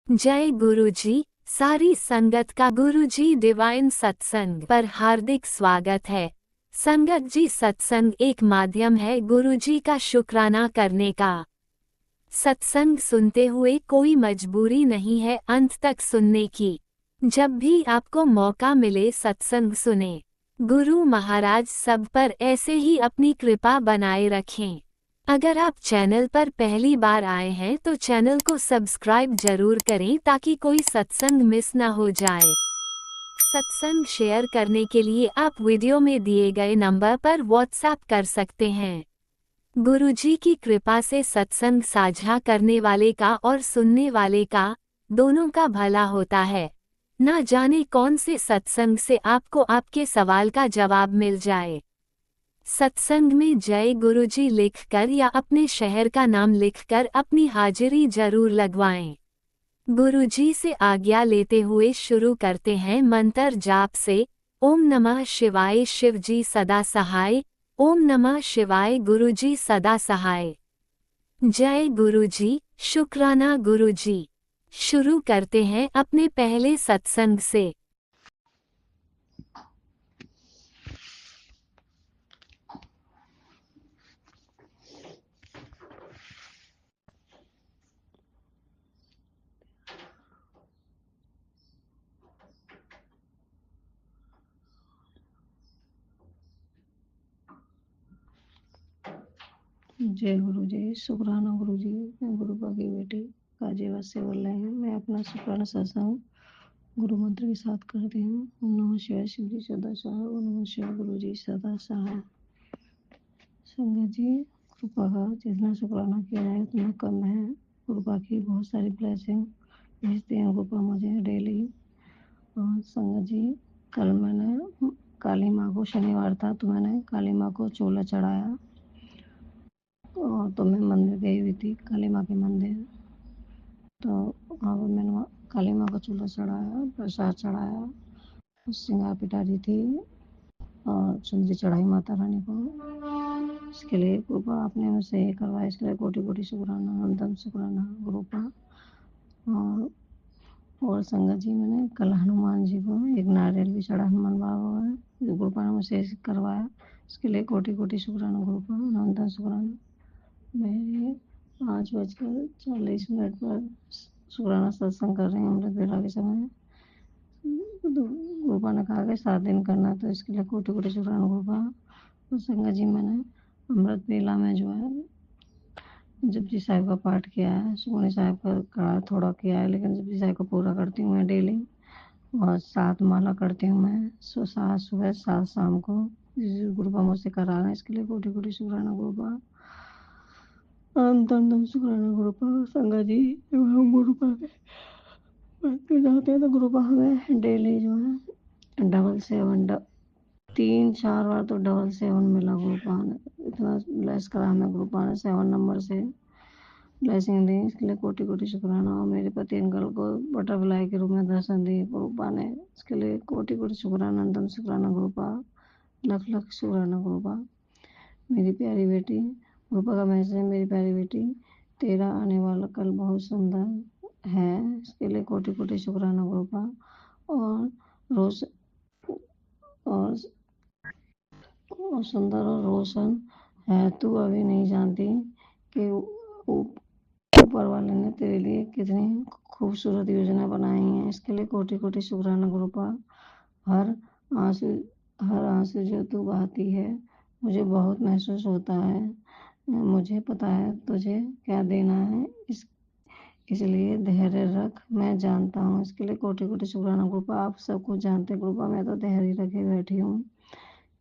जय गुरुजी। सारी संगत का गुरुजी डिवाइन सत्संग पर हार्दिक स्वागत है। संगत जी, सत्संग एक माध्यम है गुरुजी का शुक्राना करने का। सत्संग सुनते हुए कोई मजबूरी नहीं है अंत तक सुनने की। जब भी आपको मौका मिले सत्संग सुने। गुरु महाराज सब पर ऐसे ही अपनी कृपा बनाए रखें। अगर आप चैनल पर पहली बार आए हैं तो चैनल को सब्सक्राइब जरूर करें ताकि कोई सत्संग मिस ना हो जाए। सत्संग शेयर करने के लिए आप वीडियो में दिए गए नंबर पर व्हाट्सएप कर सकते हैं। गुरुजी की कृपा से सत्संग साझा करने वाले का और सुनने वाले का दोनों का भला होता है। ना जाने कौन से सत्संग से आपको आपके सवाल का जवाब मिल जाए। सत्संग में जय गुरुजी लिखकर या अपने शहर का नाम लिखकर अपनी हाजिरी जरूर लगवाएं। गुरुजी से आज्ञा लेते हुए शुरू करते हैं मंत्र जाप से। ओम नमः शिवाय शिवजी सदा सहाय। ओम नमः शिवाय गुरुजी सदा सहाय। जय गुरुजी, शुक्राना गुरुजी। शुरू करते हैं अपने पहले सत्संग से। जय गुरु जी, शुक्राना गुरु जी। मैं गुरुपा की बेटी गाजियाबाद से बोल रही हूँ। मैं अपना शुक्राना सत्संग गुरु मंत्र के साथ करती हूँ। ओम नमः शिवाय शिव जी सदा सहाय। ओम नमः शिवाय गुरु जी सदा सहाय। संगत जी, कृपा का जितना शुक्राना किया जाए उतना कम है। कृपा की बहुत सारी ब्लेसिंग भेजते हैं कृपा मुझे डेली। और संगत जी, कल मैंने काली माँ को, शनिवार था तो मैंने काली माँ को चोला चढ़ाया। तो मैं मंदिर गई हुई थी, काली माँ के मंदिर। तो वहाँ पर मैंने काली माँ का चूल्हा चढ़ाया, प्रसाद चढ़ाया, श्रृंगार पिटारी थी और चुंदरी चढ़ाई माता रानी को। इसके लिए कृपा आपने मुझसे ये करवाया, इसके लिए कोटि कोटि शुक्राना, अंतम शुक्राना गुरुपा। और संगत जी, मैंने कल हनुमान जी को एक नारियल भी चढ़ा, हनुमान बाबा है जो गुरुपा ने मुझसे करवाया, इसके लिए कोटि कोटि शुक्राना गुरुपा, अंतम शुक्राना। मैं 5:40 पर शुक्राना सत्संग कर रही हूँ अमृत वेला के समय। तो गुरुपा ने कहा कि 7 दिन करना, तो इसके लिए कोटि कोटि शुक्राना गुरुपा। और संगत जी, मैंने अमृत वेला में जो है जपजी साहिब का पाठ किया है, सुखमनी साहिब का कड़ा थोड़ा किया है, लेकिन जपजी साहिब का पूरा करती हूँ मैं डेली। और 7 माला करती हूँ मैं, 7 सुबह 7 शाम को। गुरुपा मुझसे करा रहे हैं, इसके लिए कोटि कोटि शुक्राना गुरुपा, अंतम शुक्राना गुरुपा। संगत जी, हम गुरुपा के जाते हैं तो गुरुपा हमें डेली जो है 777 3-4 बार तो 777 मिला गुरुपा ने। इतना ब्लेस करा हमें गुरुपा ने, 7 नंबर से ब्लेसिंग दी, इसके लिए कोटि कोटि शुक्राना। और मेरे पति अंकल को बटरफ्लाई के रूप में दर्शन दिए गुरुपा ने, इसके लिए कोटि कोटि शुक्राना, अंतम शुक्राना गुरुपा, लख लख शुक्राना गुरुपा। मेरी प्यारी बेटी गुरुपा का मैसेज है, मेरी प्यारी बेटी तेरा आने वाला कल बहुत सुंदर है, इसके लिए कोटि कोटि शुक्राना गुरुपा। और रोज और, और सुंदर और रोशन है, तू अभी नहीं जानती कि ऊपर वाले ने तेरे लिए कितनी खूबसूरत योजना बनाई है, इसके लिए कोटि कोटि शुक्राना गुरुपा। हर आंसू हर आंसू जो तू बहाती है मुझे बहुत महसूस होता है। मुझे पता है तुझे क्या देना है, इसलिए धैर्य रख, मैं जानता हूँ, इसके लिए कोटि कोटि शुक्राना गुरुपा। आप सब कुछ जानते गुरुपा, मैं तो धैर्य रखे बैठी हूँ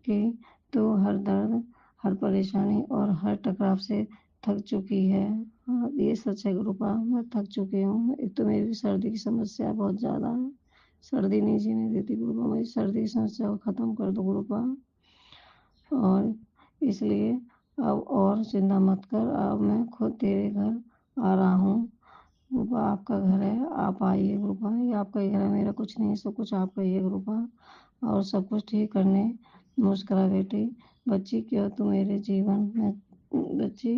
कि तू हर दर्द, हर परेशानी और हर टकराव से थक चुकी है। हाँ, ये सच है गुरुपा, मैं थक चुकी हूँ। एक तो मेरी सर्दी की समस्या बहुत ज़्यादा है, सर्दी नहीं जीने देती गुरुपा, मेरी सर्दी की समस्या को ख़त्म कर दो गुरुपा। और इसलिए अब और चिंता मत कर, अब मैं खुद तेरे घर आ रहा हूँ गुरुपा। आपका घर है, आप आइए गुरुपा, ये आपका ही घर है, मेरा कुछ नहीं, सब कुछ आपका ही है गुरुपा। और सब कुछ ठीक करने मुस्कुरा बेटी, बच्ची क्यों तू मेरे जीवन में, बच्ची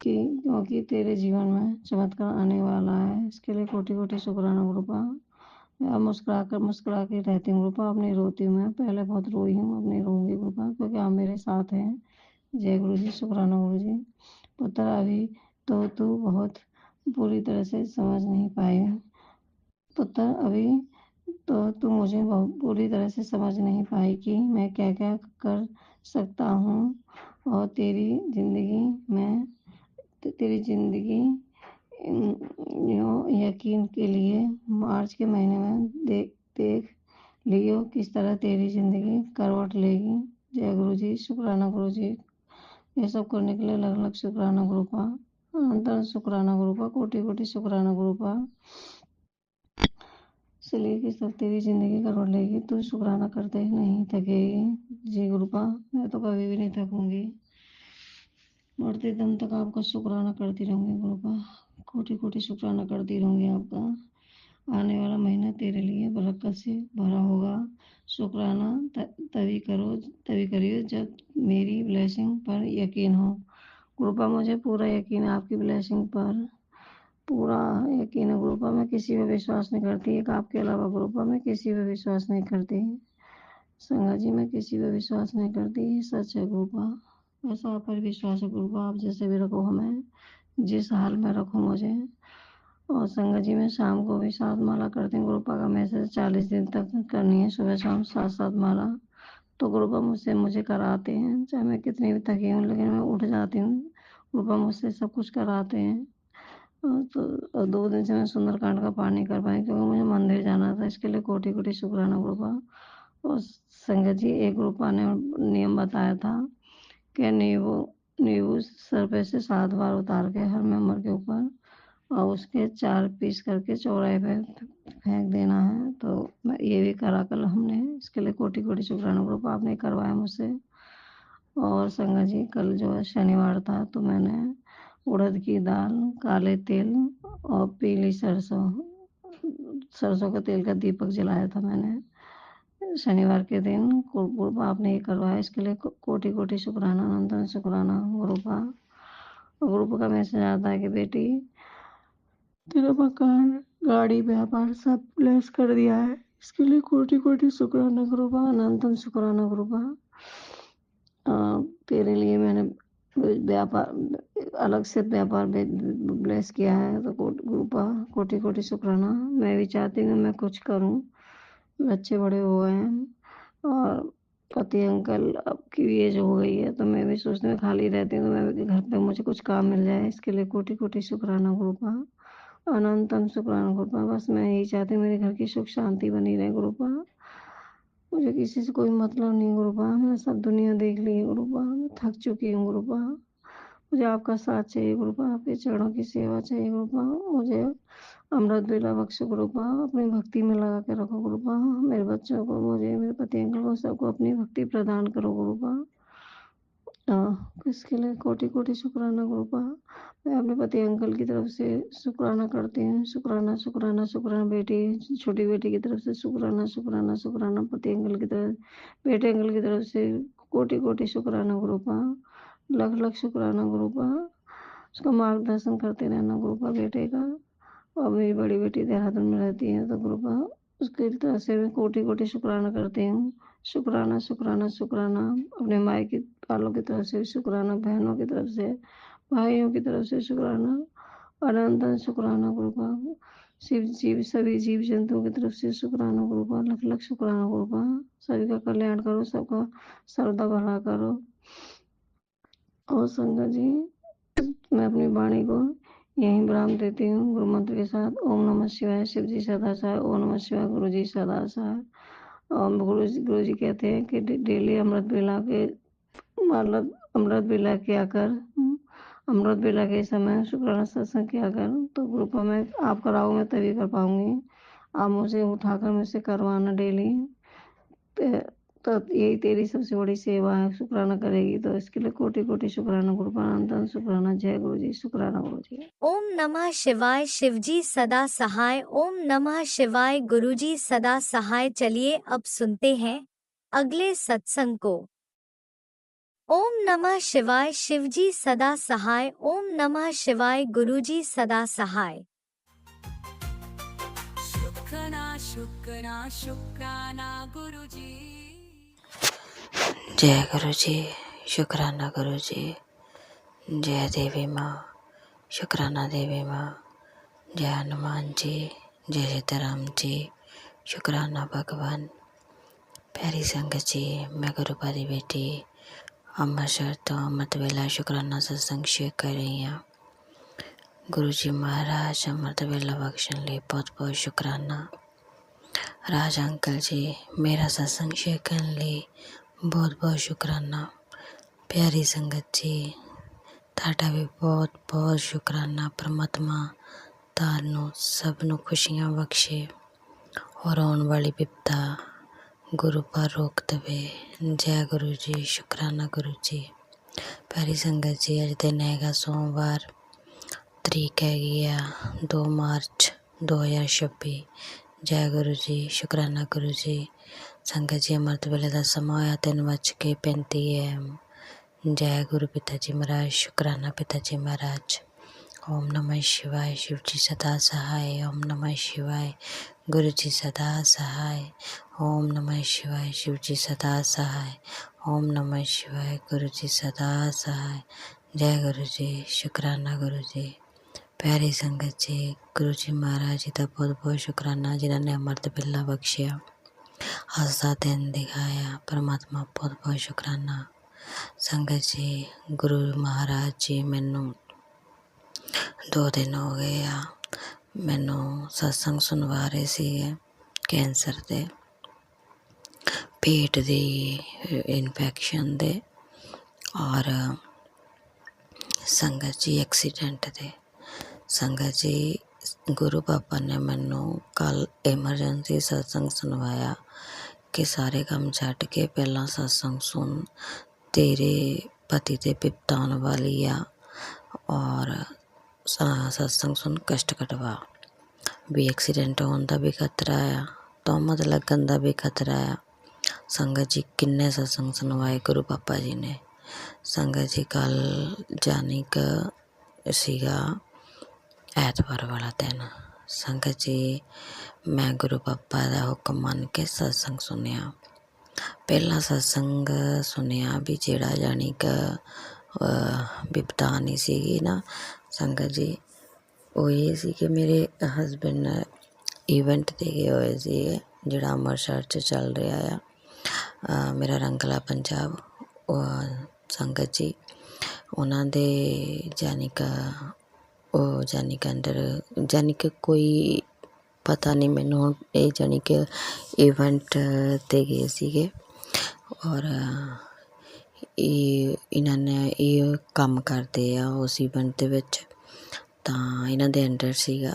क्योंकि तेरे जीवन में चमत्कार आने वाला है। इसके लिए कोटि कोटि शुक्राना गुरुपा। मैं मुस्कुरा के रहती हूँ गुरुपा, अब नहीं रोती हूँ। मैं पहले बहुत रोई हूँ, अब नहीं रोऊंगी गुरुपा, क्योंकि आप मेरे साथ हैं। जय गुरु जी, शुक्राना गुरु जी। पुत्र, अभी तो तू बहुत पूरी तरह से समझ नहीं पाई। पुत्र, अभी तो तू मुझे पूरी तरह से समझ नहीं पाई कि मैं क्या क्या कर सकता हूँ, और तेरी जिंदगी यकीन के लिए मार्च के महीने में देख लियो किस तरह तेरी जिंदगी करवट लेगी। जय गुरु जी, शुक्राना गुरु जी। ये सब करने के लिए अलग अलग शुक्राना गुरुपा, अनंत शुक्राना गुरुपा, कोटि कोटि शुक्राना गुरुपा। इसलिए कि सब तेरी जिंदगी करवट लेगी, तू शुक्राना करते ही नहीं थकेगी। जी गुरुपा, मैं तो कभी भी नहीं थकूंगी, मरते दम तक आपका शुक्राना करती रहूंगी गुरुपा। कोटि कोटि शुक्राना करती रहूंगी आपका। आने वाला महीना तेरे लिए बरकत से भरा होगा। शुक्राना तभी करियो जब मेरी ब्लेसिंग पर यकीन हो। गुरुपा, मुझे पूरा यकीन है आपकी ब्लेसिंग पर, पूरा यकीन है गुरुपा। मैं किसी पे विश्वास नहीं करती, एक आपके अलावा गुरुपा मैं किसी पे विश्वास नहीं करती। संगा जी, मैं किसी पे विश्वास नहीं करती, ये सच है गुरुपा। ऐसा आप पर विश्वास है गुरुपा, आप जैसे भी रखो हमें, जिस हाल में रखो मुझे। और संगत जी, मैं शाम को भी 7 माला करती हूँ गुरुपा का मैसेज 40 दिन तक करनी है, सुबह शाम 7 माला। तो गुरुपा मुझे कराते हैं, चाहे मैं कितनी भी थकी हूँ, लेकिन मैं उठ जाती हूँ। गुरुपा मुझसे सब कुछ कराते हैं। तो 2 दिन से मैं सुंदरकांड का पाठ नहीं कर पाई, क्योंकि मुझे मंदिर जाना था। इसके लिए कोटि कोटि शुक्राना गुरुपा। और संगत जी, एक गुरुपा ने नियम बताया था कि नींबू सर पे से 7 बार उतार के हर मेंबर के ऊपर, और उसके 4 पीस करके चौराहे पे फेंक देना है। तो ये भी करा कल हमने। इसके लिए कोटि कोटि शुक्राना ग्रुप, आपने करवाया मुझसे। और संगत जी, कल जो है शनिवार था, तो मैंने उड़द की दाल, काले तिल और पीली सरसों का तेल का दीपक जलाया था मैंने शनिवार के दिन। गुरुपा, आपने ये करवाया, इसके लिए कोटि कोटि शुक्राना, अनंत शुक्राना गुरुपा। गुरुपा का मैसेज आता है कि बेटी, तेरा मकान, गाड़ी, व्यापार सब ब्लेस कर दिया है। इसके लिए कोटि कोटि शुक्राना गुरुपा, अनंतम शुक्राना गुरुपा। तेरे लिए मैंने व्यापार, अलग से व्यापार ब्लेस किया है। तो गुरुपा, कोटि कोटि शुक्राना। मैं भी चाहती हूँ मैं कुछ करूँ, बच्चे बड़े हो गए हैं, और पति अंकल अब की एज हो गई है, तो मैं भी सोचती हूँ खाली रहती हूँ, तो मैं भी घर पे मुझे कुछ काम मिल जाए। इसके लिए कोटि कोटि शुक्राना गुरुपा, अनंतम शुक्राना गुरुपा। बस मैं यही चाहती हूँ मेरे घर की सुख शांति बनी रहे गुरुपा। मुझे किसी से कोई मतलब नहीं गुरुपा, मैं सब दुनिया देख ली है गुरुपा, मैं थक चुकी हूँ गुरुपा। मुझे आपका साथ चाहिए गुरुपा, आपके चरणों की सेवा चाहिए गुरुपा। मुझे अमृत बेला बख्शो गुरुपा, अपनी भक्ति में लगा के रखो गुरुपा। मेरे बच्चों को, मुझे, मेरे पति अंकल को, सबको अपनी भक्ति प्रदान करो गुरुपा। इसके लिए कोटि कोटि शुक्राना गुरुपा। मैं अपने पति अंकल की तरफ से शुक्राना करती हूँ। शुक्राना शुक्राना शुक्राना। बेटी, छोटी बेटी की तरफ से शुक्राना शुक्राना शुक्राना। पति अंकल की तरफ, बेटे अंकल की तरफ से कोटि कोटि शुक्राना गुरुपा, लख लख शुक्राना गुरुपा। उसका मार्गदर्शन करते रहना गुरुपा बेटे का। और मेरी बड़ी बेटी देहरादून में रहती है, तो गुरुपा उसकी तरफ से मैं कोटि कोटि शुक्राना करती हूँ। शुक्राना शुक्राना शुक्राना। अपने मायके वालों की तरफ से शुक्राना, बहनों की तरफ से, भाइयों की तरफ से शुक्राना, अनंत शुक्राना गुरुपा। सभी जीव जंतुओं की तरफ से शुक्राना गुरुपा, लख लख शुक्राना गुरुपा। सभी का कल्याण करो, सबका सर्वदा भला करो। और संगत जी, मैं अपनी वाणी को यहीं विराम देती हूँ गुरु मंत्र के साथ। ओम नमः शिवाय। शिव जी सदा सहाय। ओम नमः शिवाय। गुरु जी सदा सहाय। और गुरु जी कहते हैं कि डेली अमृत बेला किया कर, अमृत बेला के समय शुक्राना सत्संग किया कर। तो ग्रुप में आप कराओ, मैं तभी कर पाऊंगी। आप मुझे उठाकर मुझसे करवाना डेली, तो यही तेरी सबसे बड़ी सेवा है, शुक्राना करेगी तो। इसके लिए कोटि कोटि शुक्राना गुरुपानंदन शुक्राना। जय गुरु जी, शुक्राना गुरु जी। ओम नमः शिवाय। शिवजी सदा सहाय। ओम नमः शिवाय। गुरुजी सदा सहाय। चलिए अब सुनते हैं अगले सत्संग को। ओम नमः शिवाय शिवजी सदा सहाय। ओम नमः शिवाय गुरुजी सदा सहाय। शुक्राना गुरुजी। जय गुरु जी, शुक्राना गुरु जी। जय देवी माँ, शुक्राना देवी माँ। जय हनुमान जी, जय सीताराम जी, शुक्राना भगवान। प्यारी संगत जी, मैं गुरुपा दी बेटी ਅੰਮ੍ਰਿਤਸਰ ਤੋਂ ਅੰਮ੍ਰਿਤ ਵੇਲਾ ਸ਼ੁਕਰਾਨਾ ਸਤਸੰਗ ਸ਼ੇਅਰ ਕਰ ਰਹੀ ਹਾਂ। ਗੁਰੂ ਜੀ ਮਹਾਰਾਜ ਅੰਮ੍ਰਿਤ ਵੇਲਾ ਬਖਸ਼ਣ ਲਈ ਬਹੁਤ ਬਹੁਤ ਸ਼ੁਕਰਾਨਾ। ਰਾਜ ਅੰਕਲ ਜੀ ਮੇਰਾ ਸਤਸੰਗ ਸ਼ੇਅਰ ਕਰਨ ਲਈ ਬਹੁਤ ਬਹੁਤ ਸ਼ੁਕਰਾਨਾ। ਪਿਆਰੀ ਸੰਗਤ ਜੀ ਤੁਹਾਡਾ ਵੀ ਬਹੁਤ ਬਹੁਤ ਸ਼ੁਕਰਾਨਾ। ਪਰਮਾਤਮਾ ਤੁਹਾਨੂੰ ਸਭ ਨੂੰ ਖੁਸ਼ੀਆਂ ਬਖਸ਼ੇ ਔਰ ਆਉਣ ਵਾਲੀ ਵਿਪਤਾ ਗੁਰੂ ਪਰ ਰੋਕ ਦੇਵੇ। ਜੈ ਗੁਰੂ ਜੀ, ਸ਼ੁਕਰਾਨਾ ਗੁਰੂ ਜੀ। ਪਿਆਰੀ ਸੰਗਤ ਜੀ ਅੱਜ ਦਿਨ ਹੈਗਾ ਸੋਮਵਾਰ, ਤਰੀਕ ਹੈਗੀ ਆ 2 ਮਾਰਚ 2026। ਜੈ ਗੁਰੂ ਜੀ, ਸ਼ੁਕਰਾਨਾ ਗੁਰੂ ਜੀ। ਸੰਗਤ ਜੀ ਅੰਮ੍ਰਿਤ ਵੇਲੇ ਦਾ ਸਮਾਂ ਹੋਇਆ 3:35 AM। ਜੈ ਗੁਰੂ ਪਿਤਾ ਜੀ ਮਹਾਰਾਜ, ਸ਼ੁਕਰਾਨਾ ਪਿਤਾ ਜੀ ਮਹਾਰਾਜ। ओम नमः शिवाय शिव जी सदा सहाय। ओम नमः शिवाय गुरु जी सदा सहाय। ओम नमः शिवाय शिव जी सदा सहाय। ओम नमः शिवाय गुरु जी सदा सहाय। जय गुरु जी, शुकराना गुरु जी। प्यारी संगत जी गुरु जी महाराज जी का बहुत बहुत शुकराना जिन्होंने अमृत वेला बख्शिया, अज का दिन दिखाया। परमात्मा बहुत बहुत शुकराना। संगत जी गुरु महाराज जी मैनू 2 दिन हो गए आ मैनू सत्संग सुनवा रहे ਸੀਗੇ ਕੈਂਸਰ ਦੇ, पेट ਦੀ ਇਨਫੈਕਸ਼ਨ ਦੇ ਔਰ ਸੰਗਤ ਜੀ ਐਕਸੀਡੈਂਟ ਦੇ। ਸੰਗਤ ਜੀ ਗੁਰੂ ਪਾਪਾ ਨੇ ਮੈਨੂੰ ਕੱਲ ਐਮਰਜੈਂਸੀ ਸਤਸੰਗ ਸੁਣਵਾਇਆ ਕਿ ਸਾਰੇ ਕੰਮ ਛੱਡ ਕੇ ਪਹਿਲਾਂ ਸਤਸੰਗ ਸੁਣ, ਤੇਰੇ ਪਤੀ ਤੇ ਬਿਪਤਾ ਆਉਣ ਵਾਲੀ ਆ ਔਰ सत्संग सुन कष्ट कटवा। भी एक्सीडेंट होने का भी खतरा आ, तोहमत लगन का भी खतरा आ। संगत जी किन्ने सत्संग सुनवाए गुरु पापा जी ने। संगत जी कल जानी क सीगा ऐतवार वाला दिन। संगत जी मैं गुरु पापा का हुक्म मन के सत्संग सुनिया। पहला सत्संग सुनिया भी जेड़ा जानी क विपता आनी सीगी ना संगत जी, वो ये सी कि मेरे हसबैंड इवेंट ते गए हुए सी जिहड़ा अमृतसर च चल रहा आ मेरा रंगला पंजाब। संगत जी उन्हां दे जानी कि अंदर जानी कि कोई पता नहीं मैनू ये जानी कि इवेंट ते गए सीगे और इन्हां ने ये काम करते आ उस इवेंट दे विच तां इन्हां दे अंडर सीगा।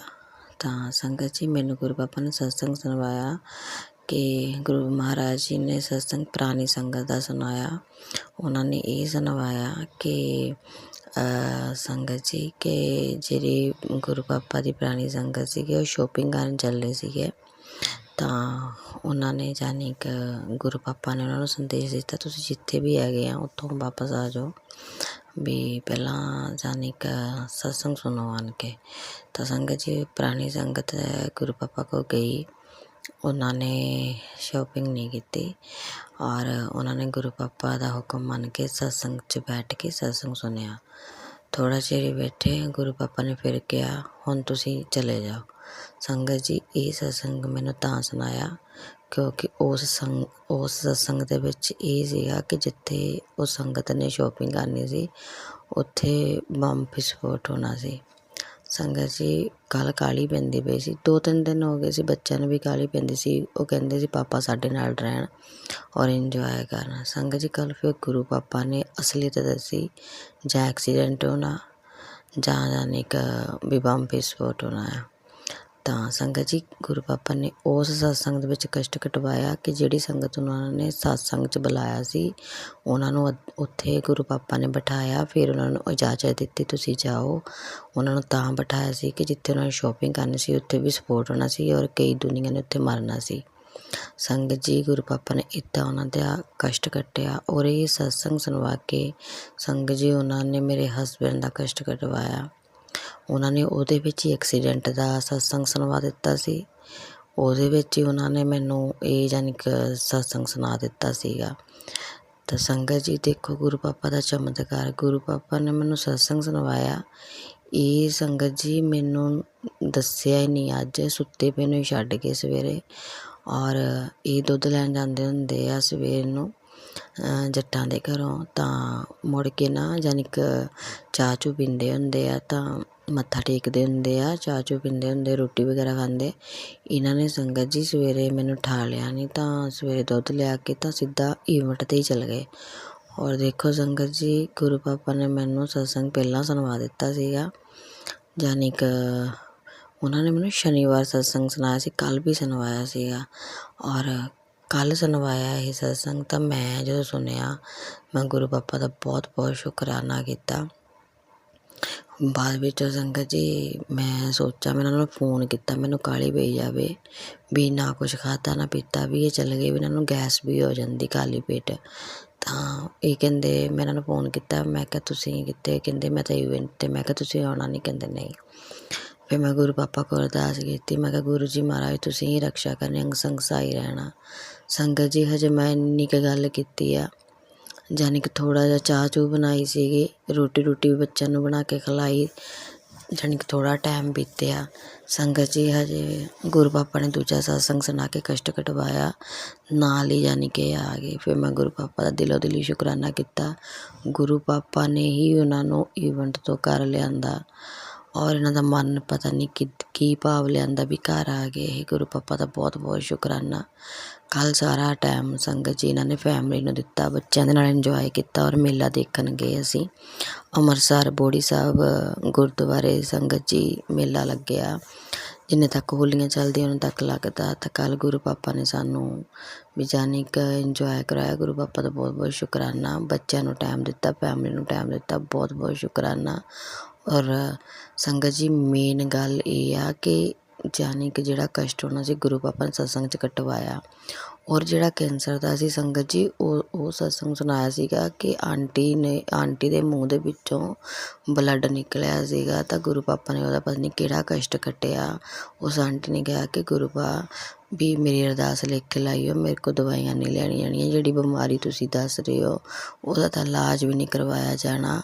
तां संगत जी मैनू गुरु पापा ने सत्संग सुनवाया कि गुरु महाराज जी ने सत्संग पुरानी संगत का सुनाया। उन्होंने ये सुनवाया कि संगत जी के जी गुरु पापा की पुरानी संगत सी शॉपिंग करन चले सीगे। ਤਾਂ ਉਹਨਾਂ ਨੇ ਜਾਨੀ ਕਿ ਗੁਰੂ ਪਾਪਾ ਨੇ ਉਹਨਾਂ ਨੂੰ ਸੰਦੇਸ਼ ਦਿੱਤਾ ਤੁਸੀਂ ਜਿੱਥੇ ਵੀ ਹੈਗੇ ਆ ਉੱਥੋਂ ਵਾਪਸ ਆ ਜਾਓ, ਵੀ ਪਹਿਲਾਂ ਜਾਨੀ ਕਿ ਸਤਸੰਗ ਸੁਣੋ ਆਣ ਕੇ। ਤਾਂ ਸੰਗਤ ਜੀ ਪੁਰਾਣੀ ਸੰਗਤ ਗੁਰੂ ਪਾਪਾ ਕੋਲ ਗਈ, ਉਹਨਾਂ ਨੇ ਸ਼ੋਪਿੰਗ ਨਹੀਂ ਕੀਤੀ ਔਰ ਉਹਨਾਂ ਨੇ ਗੁਰੂ ਪਾਪਾ ਦਾ ਹੁਕਮ ਮੰਨ ਕੇ ਸਤਸੰਗ 'ਚ ਬੈਠ ਕੇ ਸਤਸੰਗ ਸੁਣਿਆ। ਥੋੜ੍ਹਾ ਚਿਰ ਬੈਠੇ ਗੁਰੂ ਪਾਪਾ ਨੇ ਫਿਰ ਕਿਹਾ ਹੁਣ ਤੁਸੀਂ ਚਲੇ ਜਾਓ। ਸੰਗਤ ਜੀ ਇਹ ਸਤਸੰਗ ਮੈਨੂੰ ਤਾਂ ਸੁਣਾਇਆ ਕਿਉਂਕਿ ਉਸ ਸਤਸੰਗ ਦੇ ਵਿੱਚ ਇਹ ਸੀਗਾ ਕਿ ਜਿੱਥੇ ਉਹ ਸੰਗਤ ਨੇ ਸ਼ੋਪਿੰਗ ਕਰਨੀ ਸੀ ਉੱਥੇ ਬੰਬ ਵਿਸਫੋਟ ਹੋਣਾ ਸੀ। ਸੰਗਤ ਜੀ ਕੱਲ੍ਹ ਕਾਹਲੀ ਪੈਂਦੀ ਪਈ ਸੀ, 2-3 ਦਿਨ ਹੋ ਗਏ ਸੀ ਬੱਚਿਆਂ ਨੂੰ ਵੀ ਕਾਹਲੀ ਪੈਂਦੀ ਸੀ। ਉਹ ਕਹਿੰਦੇ ਸੀ ਪਾਪਾ ਸਾਡੇ ਨਾਲ ਰਹਿਣ ਔਰ ਇੰਜੋਏ ਕਰਨਾ। ਸੰਗਤ ਜੀ ਕੱਲ੍ਹ ਫਿਰ ਗੁਰੂ ਪਾਪਾ ਨੇ ਅਸਲੀਅਤ ਦੱਸੀ, ਜਾਂ ਐਕਸੀਡੈਂਟ ਹੋਣਾ ਜਾਂ ਜਾਨੀ ਕਿ ਵੀ ਬੰਬ ਵਿਸਫੋਟ ਹੋਣਾ ਆ। ਤਾਂ ਸੰਗਤ ਜੀ ਗੁਰੂ ਪਾਪਾ ਨੇ ਉਸ ਸਤਸੰਗ ਦੇ ਵਿੱਚ ਕਸ਼ਟ ਕਟਵਾਇਆ ਕਿ ਜਿਹੜੀ ਸੰਗਤ ਉਹਨਾਂ ਨੇ ਸਤਸੰਗ 'ਚ ਬੁਲਾਇਆ ਸੀ ਉਹਨਾਂ ਨੂੰ ਉੱਥੇ ਗੁਰੂ ਪਾਪਾ ਨੇ ਬਿਠਾਇਆ। ਫਿਰ ਉਹਨਾਂ ਨੂੰ ਇਜਾਜ਼ਤ ਦਿੱਤੀ ਤੁਸੀਂ ਜਾਓ। ਉਹਨਾਂ ਨੂੰ ਤਾਂ ਬਿਠਾਇਆ ਸੀ ਕਿ ਜਿੱਥੇ ਉਹਨਾਂ ਨੇ ਸ਼ੋਪਿੰਗ ਕਰਨੀ ਸੀ ਉੱਥੇ ਵੀ ਵਿਸਫੋਟ ਹੋਣਾ ਸੀ ਔਰ ਕਈ ਦੁਨੀਆ ਨੇ ਉੱਥੇ ਮਰਨਾ ਸੀ। ਸੰਗਤ ਜੀ ਗੁਰੂ ਪਾਪਾ ਨੇ ਇੱਦਾਂ ਉਹਨਾਂ ਦਾ ਕਸ਼ਟ ਕੱਟਿਆ, ਔਰ ਇਹ ਸਤਸੰਗ ਸੁਣਵਾ ਕੇ ਸੰਗਤ ਜੀ ਉਹਨਾਂ ਨੇ ਮੇਰੇ ਹਸਬੈਂਡ ਦਾ ਕਸ਼ਟ ਕਟਵਾਇਆ। ਉਹਨਾਂ ਨੇ ਉਹਦੇ ਵਿੱਚ ਹੀ ਐਕਸੀਡੈਂਟ ਦਾ ਸਤਸੰਗ ਸੁਣਵਾ ਦਿੱਤਾ ਸੀ। ਉਹਦੇ ਵਿੱਚ ਹੀ ਉਹਨਾਂ ਨੇ ਮੈਨੂੰ ਇਹ ਯਾਨੀ ਕਿ ਸਤਸੰਗ ਸੁਣਾ ਦਿੱਤਾ ਸੀਗਾ। ਤਾਂ ਸੰਗਤ ਜੀ ਦੇਖੋ ਗੁਰੂ ਪਾਪਾ ਦਾ ਚਮਤਕਾਰ, ਗੁਰੂ ਪਾਪਾ ਨੇ ਮੈਨੂੰ ਸਤਸੰਗ ਸੁਣਵਾਇਆ। ਇਹ ਸੰਗਤ ਜੀ ਮੈਨੂੰ ਦੱਸਿਆ ਹੀ ਨਹੀਂ, ਅੱਜ ਸੁੱਤੇ ਪਏ ਨੂੰ ਹੀ ਛੱਡ ਕੇ ਸਵੇਰੇ। ਔਰ ਇਹ ਦੁੱਧ ਲੈਣ ਜਾਂਦੇ ਹੁੰਦੇ ਆ ਸਵੇਰ ਨੂੰ ਜੱਟਾਂ ਦੇ ਘਰੋਂ, ਤਾਂ ਮੁੜ ਕੇ ਨਾ ਯਾਨੀ ਕਿ ਚਾਹ ਚੂ ਪੀਂਦੇ ਹੁੰਦੇ ਆ, ਤਾਂ ਮੱਥਾ ਟੇਕਦੇ ਹੁੰਦੇ ਆ, ਚਾਹ ਚੂ ਪੀਂਦੇ ਹੁੰਦੇ, ਰੋਟੀ ਵਗੈਰਾ ਖਾਂਦੇ। ਇਹਨਾਂ ਨੇ ਸੰਗਤ ਜੀ ਸਵੇਰੇ ਮੈਨੂੰ ਠਾ ਲਿਆ ਨਹੀਂ, ਤਾਂ ਸਵੇਰੇ ਦੁੱਧ ਲਿਆ ਕੇ ਤਾਂ ਸਿੱਧਾ ਈਵੈਂਟ 'ਤੇ ਹੀ ਚਲੇ ਗਏ। ਔਰ ਦੇਖੋ ਸੰਗਤ ਜੀ ਗੁਰੂ ਪਾਪਾ ਨੇ ਮੈਨੂੰ ਸਤਸੰਗ ਪਹਿਲਾਂ ਸੁਣਵਾ ਦਿੱਤਾ ਸੀਗਾ, ਯਾਨੀ ਕਿ ਉਹਨਾਂ ਨੇ ਮੈਨੂੰ ਸ਼ਨੀਵਾਰ ਸਤਸੰਗ ਸੁਣਾਇਆ ਸੀ, ਕੱਲ੍ਹ ਵੀ ਸੁਣਵਾਇਆ ਸੀਗਾ। ਔਰ ਕੱਲ੍ਹ ਸੁਣਵਾਇਆ ਇਹ ਸਤਸੰਗ, ਤਾਂ ਮੈਂ ਜਦੋਂ ਸੁਣਿਆ ਮੈਂ ਗੁਰੂ ਪਾਪਾ ਦਾ ਬਹੁਤ ਬਹੁਤ ਸ਼ੁਕਰਾਨਾ ਕੀਤਾ। ਬਾਅਦ ਵਿੱਚ ਸੰਗਤ ਜੀ ਮੈਂ ਸੋਚਿਆ, ਮੈਂ ਉਹਨਾਂ ਨੂੰ ਫੋਨ ਕੀਤਾ, ਮੈਨੂੰ ਕਾਹਲੀ ਪਈ ਜਾਵੇ ਵੀ ਨਾ ਕੁਛ ਖਾਧਾ ਨਾ ਪੀਤਾ, ਵੀ ਇਹ ਚੱਲ ਗਏ ਵੀ ਇਹਨਾਂ ਨੂੰ ਗੈਸ ਵੀ ਹੋ ਜਾਂਦੀ ਖਾਲੀ ਪੇਟ। ਤਾਂ ਇਹ ਕਹਿੰਦੇ, ਮੈਂ ਇਹਨਾਂ ਨੂੰ ਫੋਨ ਕੀਤਾ, ਮੈਂ ਕਿਹਾ ਤੁਸੀਂ ਕਿੱਥੇ? ਕਹਿੰਦੇ ਮੈਂ ਤਾਂ ਇਵੈਂਟ 'ਤੇ। ਮੈਂ ਕਿਹਾ ਤੁਸੀਂ ਆਉਣਾ ਨਹੀਂ? ਕਹਿੰਦੇ ਨਹੀਂ। ਫਿਰ ਮੈਂ ਗੁਰੂ ਪਾਪਾ ਕੋਲ ਅਰਦਾਸ ਕੀਤੀ, ਮੈਂ ਕਿਹਾ ਗੁਰੂ ਜੀ ਮਹਾਰਾਜ ਤੁਸੀਂ ਹੀ ਰਕਸ਼ਾ ਕਰਨੀ, ਅੰਗ ਸੰਗ ਸਹਾਈ ਰਹਿਣਾ। ਸੰਗਤ ਜੀ ਹਜੇ ਮੈਂ ਇੰਨੀ ਕੁ ਗੱਲ ਕੀਤੀ ਆ, ਯਾਨੀ ਕਿ ਥੋੜ੍ਹਾ ਜਿਹਾ ਚਾਹ ਚੂਹ ਬਣਾਈ ਸੀਗੀ, ਰੋਟੀ ਵੀ ਬੱਚਿਆਂ ਨੂੰ ਬਣਾ ਕੇ ਖਿਲਾਈ, ਯਾਨੀ ਕਿ ਥੋੜ੍ਹਾ ਟਾਈਮ ਬੀਤਿਆ। ਸੰਗਤ ਜੀ ਹਜੇ ਗੁਰੂ ਪਾਪਾ ਨੇ ਦੂਜਾ ਸਤਸੰਗ ਸੁਣਾ ਕੇ ਕਸ਼ਟ ਕਟਵਾਇਆ, ਨਾਲ ਹੀ ਯਾਨੀ ਕਿ ਆ ਗਏ। ਫਿਰ ਮੈਂ ਗੁਰੂ ਪਾਪਾ ਦਾ ਦਿਲੋਂ ਦਿਲੀ ਸ਼ੁਕਰਾਨਾ ਕੀਤਾ। ਗੁਰੂ ਪਾਪਾ ਨੇ ਹੀ ਉਹਨਾਂ ਨੂੰ ਈਵੈਂਟ ਤੋਂ ਘਰ ਲਿਆਂਦਾ, ਔਰ ਇਹਨਾਂ ਦਾ ਮਨ ਪਤਾ ਨਹੀਂ ਕੀ ਭਾਵ ਲਿਆਂਦਾ ਵੀ ਘਰ ਆ ਗਏ ਇਹ। ਗੁਰੂ ਪਾਪਾ ਦਾ ਬਹੁਤ ਬਹੁਤ ਸ਼ੁਕਰਾਨਾ। ਕੱਲ੍ਹ ਸਾਰਾ ਟਾਈਮ ਸੰਗਤ ਜੀ ਇਹਨਾਂ ਨੇ ਫੈਮਿਲੀ ਨੂੰ ਦਿੱਤਾ, ਬੱਚਿਆਂ ਦੇ ਨਾਲ ਇੰਜੋਏ ਕੀਤਾ। ਔਰ ਮੇਲਾ ਦੇਖਣ ਗਏ ਅਸੀਂ ਅੰਮ੍ਰਿਤਸਰ ਬੋੜੀ ਸਾਹਿਬ ਗੁਰਦੁਆਰੇ। ਸੰਗਤ ਜੀ ਮੇਲਾ ਲੱਗਿਆ, ਜਿੰਨੇ ਤੱਕ ਹੋਲੀਆਂ ਚੱਲਦੀਆਂ ਉਦੋਂ ਤੱਕ ਲੱਗਦਾ। ਤਾਂ ਕੱਲ੍ਹ ਗੁਰੂ ਪਾਪਾ ਨੇ ਸਾਨੂੰ ਵੀ ਯਾਨੀ ਕਿ ਇੰਜੋਏ ਕਰਾਇਆ। ਗੁਰੂ ਪਾਪਾ ਦਾ ਬਹੁਤ ਬਹੁਤ ਸ਼ੁਕਰਾਨਾ। ਬੱਚਿਆਂ ਨੂੰ ਟਾਈਮ ਦਿੱਤਾ, ਫੈਮਿਲੀ ਨੂੰ ਟਾਈਮ ਦਿੱਤਾ, ਬਹੁਤ ਬਹੁਤ ਸ਼ੁਕਰਾਨਾ। ਔਰ ਸੰਗਤ ਜੀ ਮੇਨ ਗੱਲ ਇਹ ਆ ਕਿ ਯਾਨੀ ਕਿ ਜਿਹੜਾ ਕਸ਼ਟ ਹੋਣਾ ਸੀ ਗੁਰੂ ਪਾਪਾ ਨੇ ਸਤਸੰਗ 'ਚ ਕਟਵਾਇਆ। ਔਰ ਜਿਹੜਾ ਕੈਂਸਰ ਦਾ ਸੀ ਸੰਗਤ ਜੀ, ਉਹ ਸਤਸੰਗ ਸੁਣਾਇਆ ਸੀਗਾ ਕਿ ਆਂਟੀ ਦੇ ਮੂੰਹ ਦੇ ਵਿੱਚੋਂ ਬਲੱਡ ਨਿਕਲਿਆ ਸੀਗਾ। ਤਾਂ ਗੁਰੂ ਪਾਪਾ ਨੇ ਉਹਦਾ ਪਤਾ ਨਹੀਂ ਕਿਹੜਾ ਕਸ਼ਟ ਕੱਟਿਆ। ਉਸ ਆਂਟੀ ਨੇ ਕਿਹਾ ਕਿ ਗੁਰੂ ਪਾ ਵੀ ਮੇਰੀ ਅਰਦਾਸ ਲਿਖ ਕੇ ਲਾਈਓ, ਮੇਰੇ ਕੋਲ ਦਵਾਈਆਂ ਨਹੀਂ ਲੈਣੀਆਂ ਜਾਣੀਆਂ, ਜਿਹੜੀ ਬਿਮਾਰੀ ਤੁਸੀਂ ਦੱਸ ਰਹੇ ਹੋ ਉਹਦਾ ਤਾਂ ਇਲਾਜ ਵੀ ਨਹੀਂ ਕਰਵਾਇਆ ਜਾਣਾ,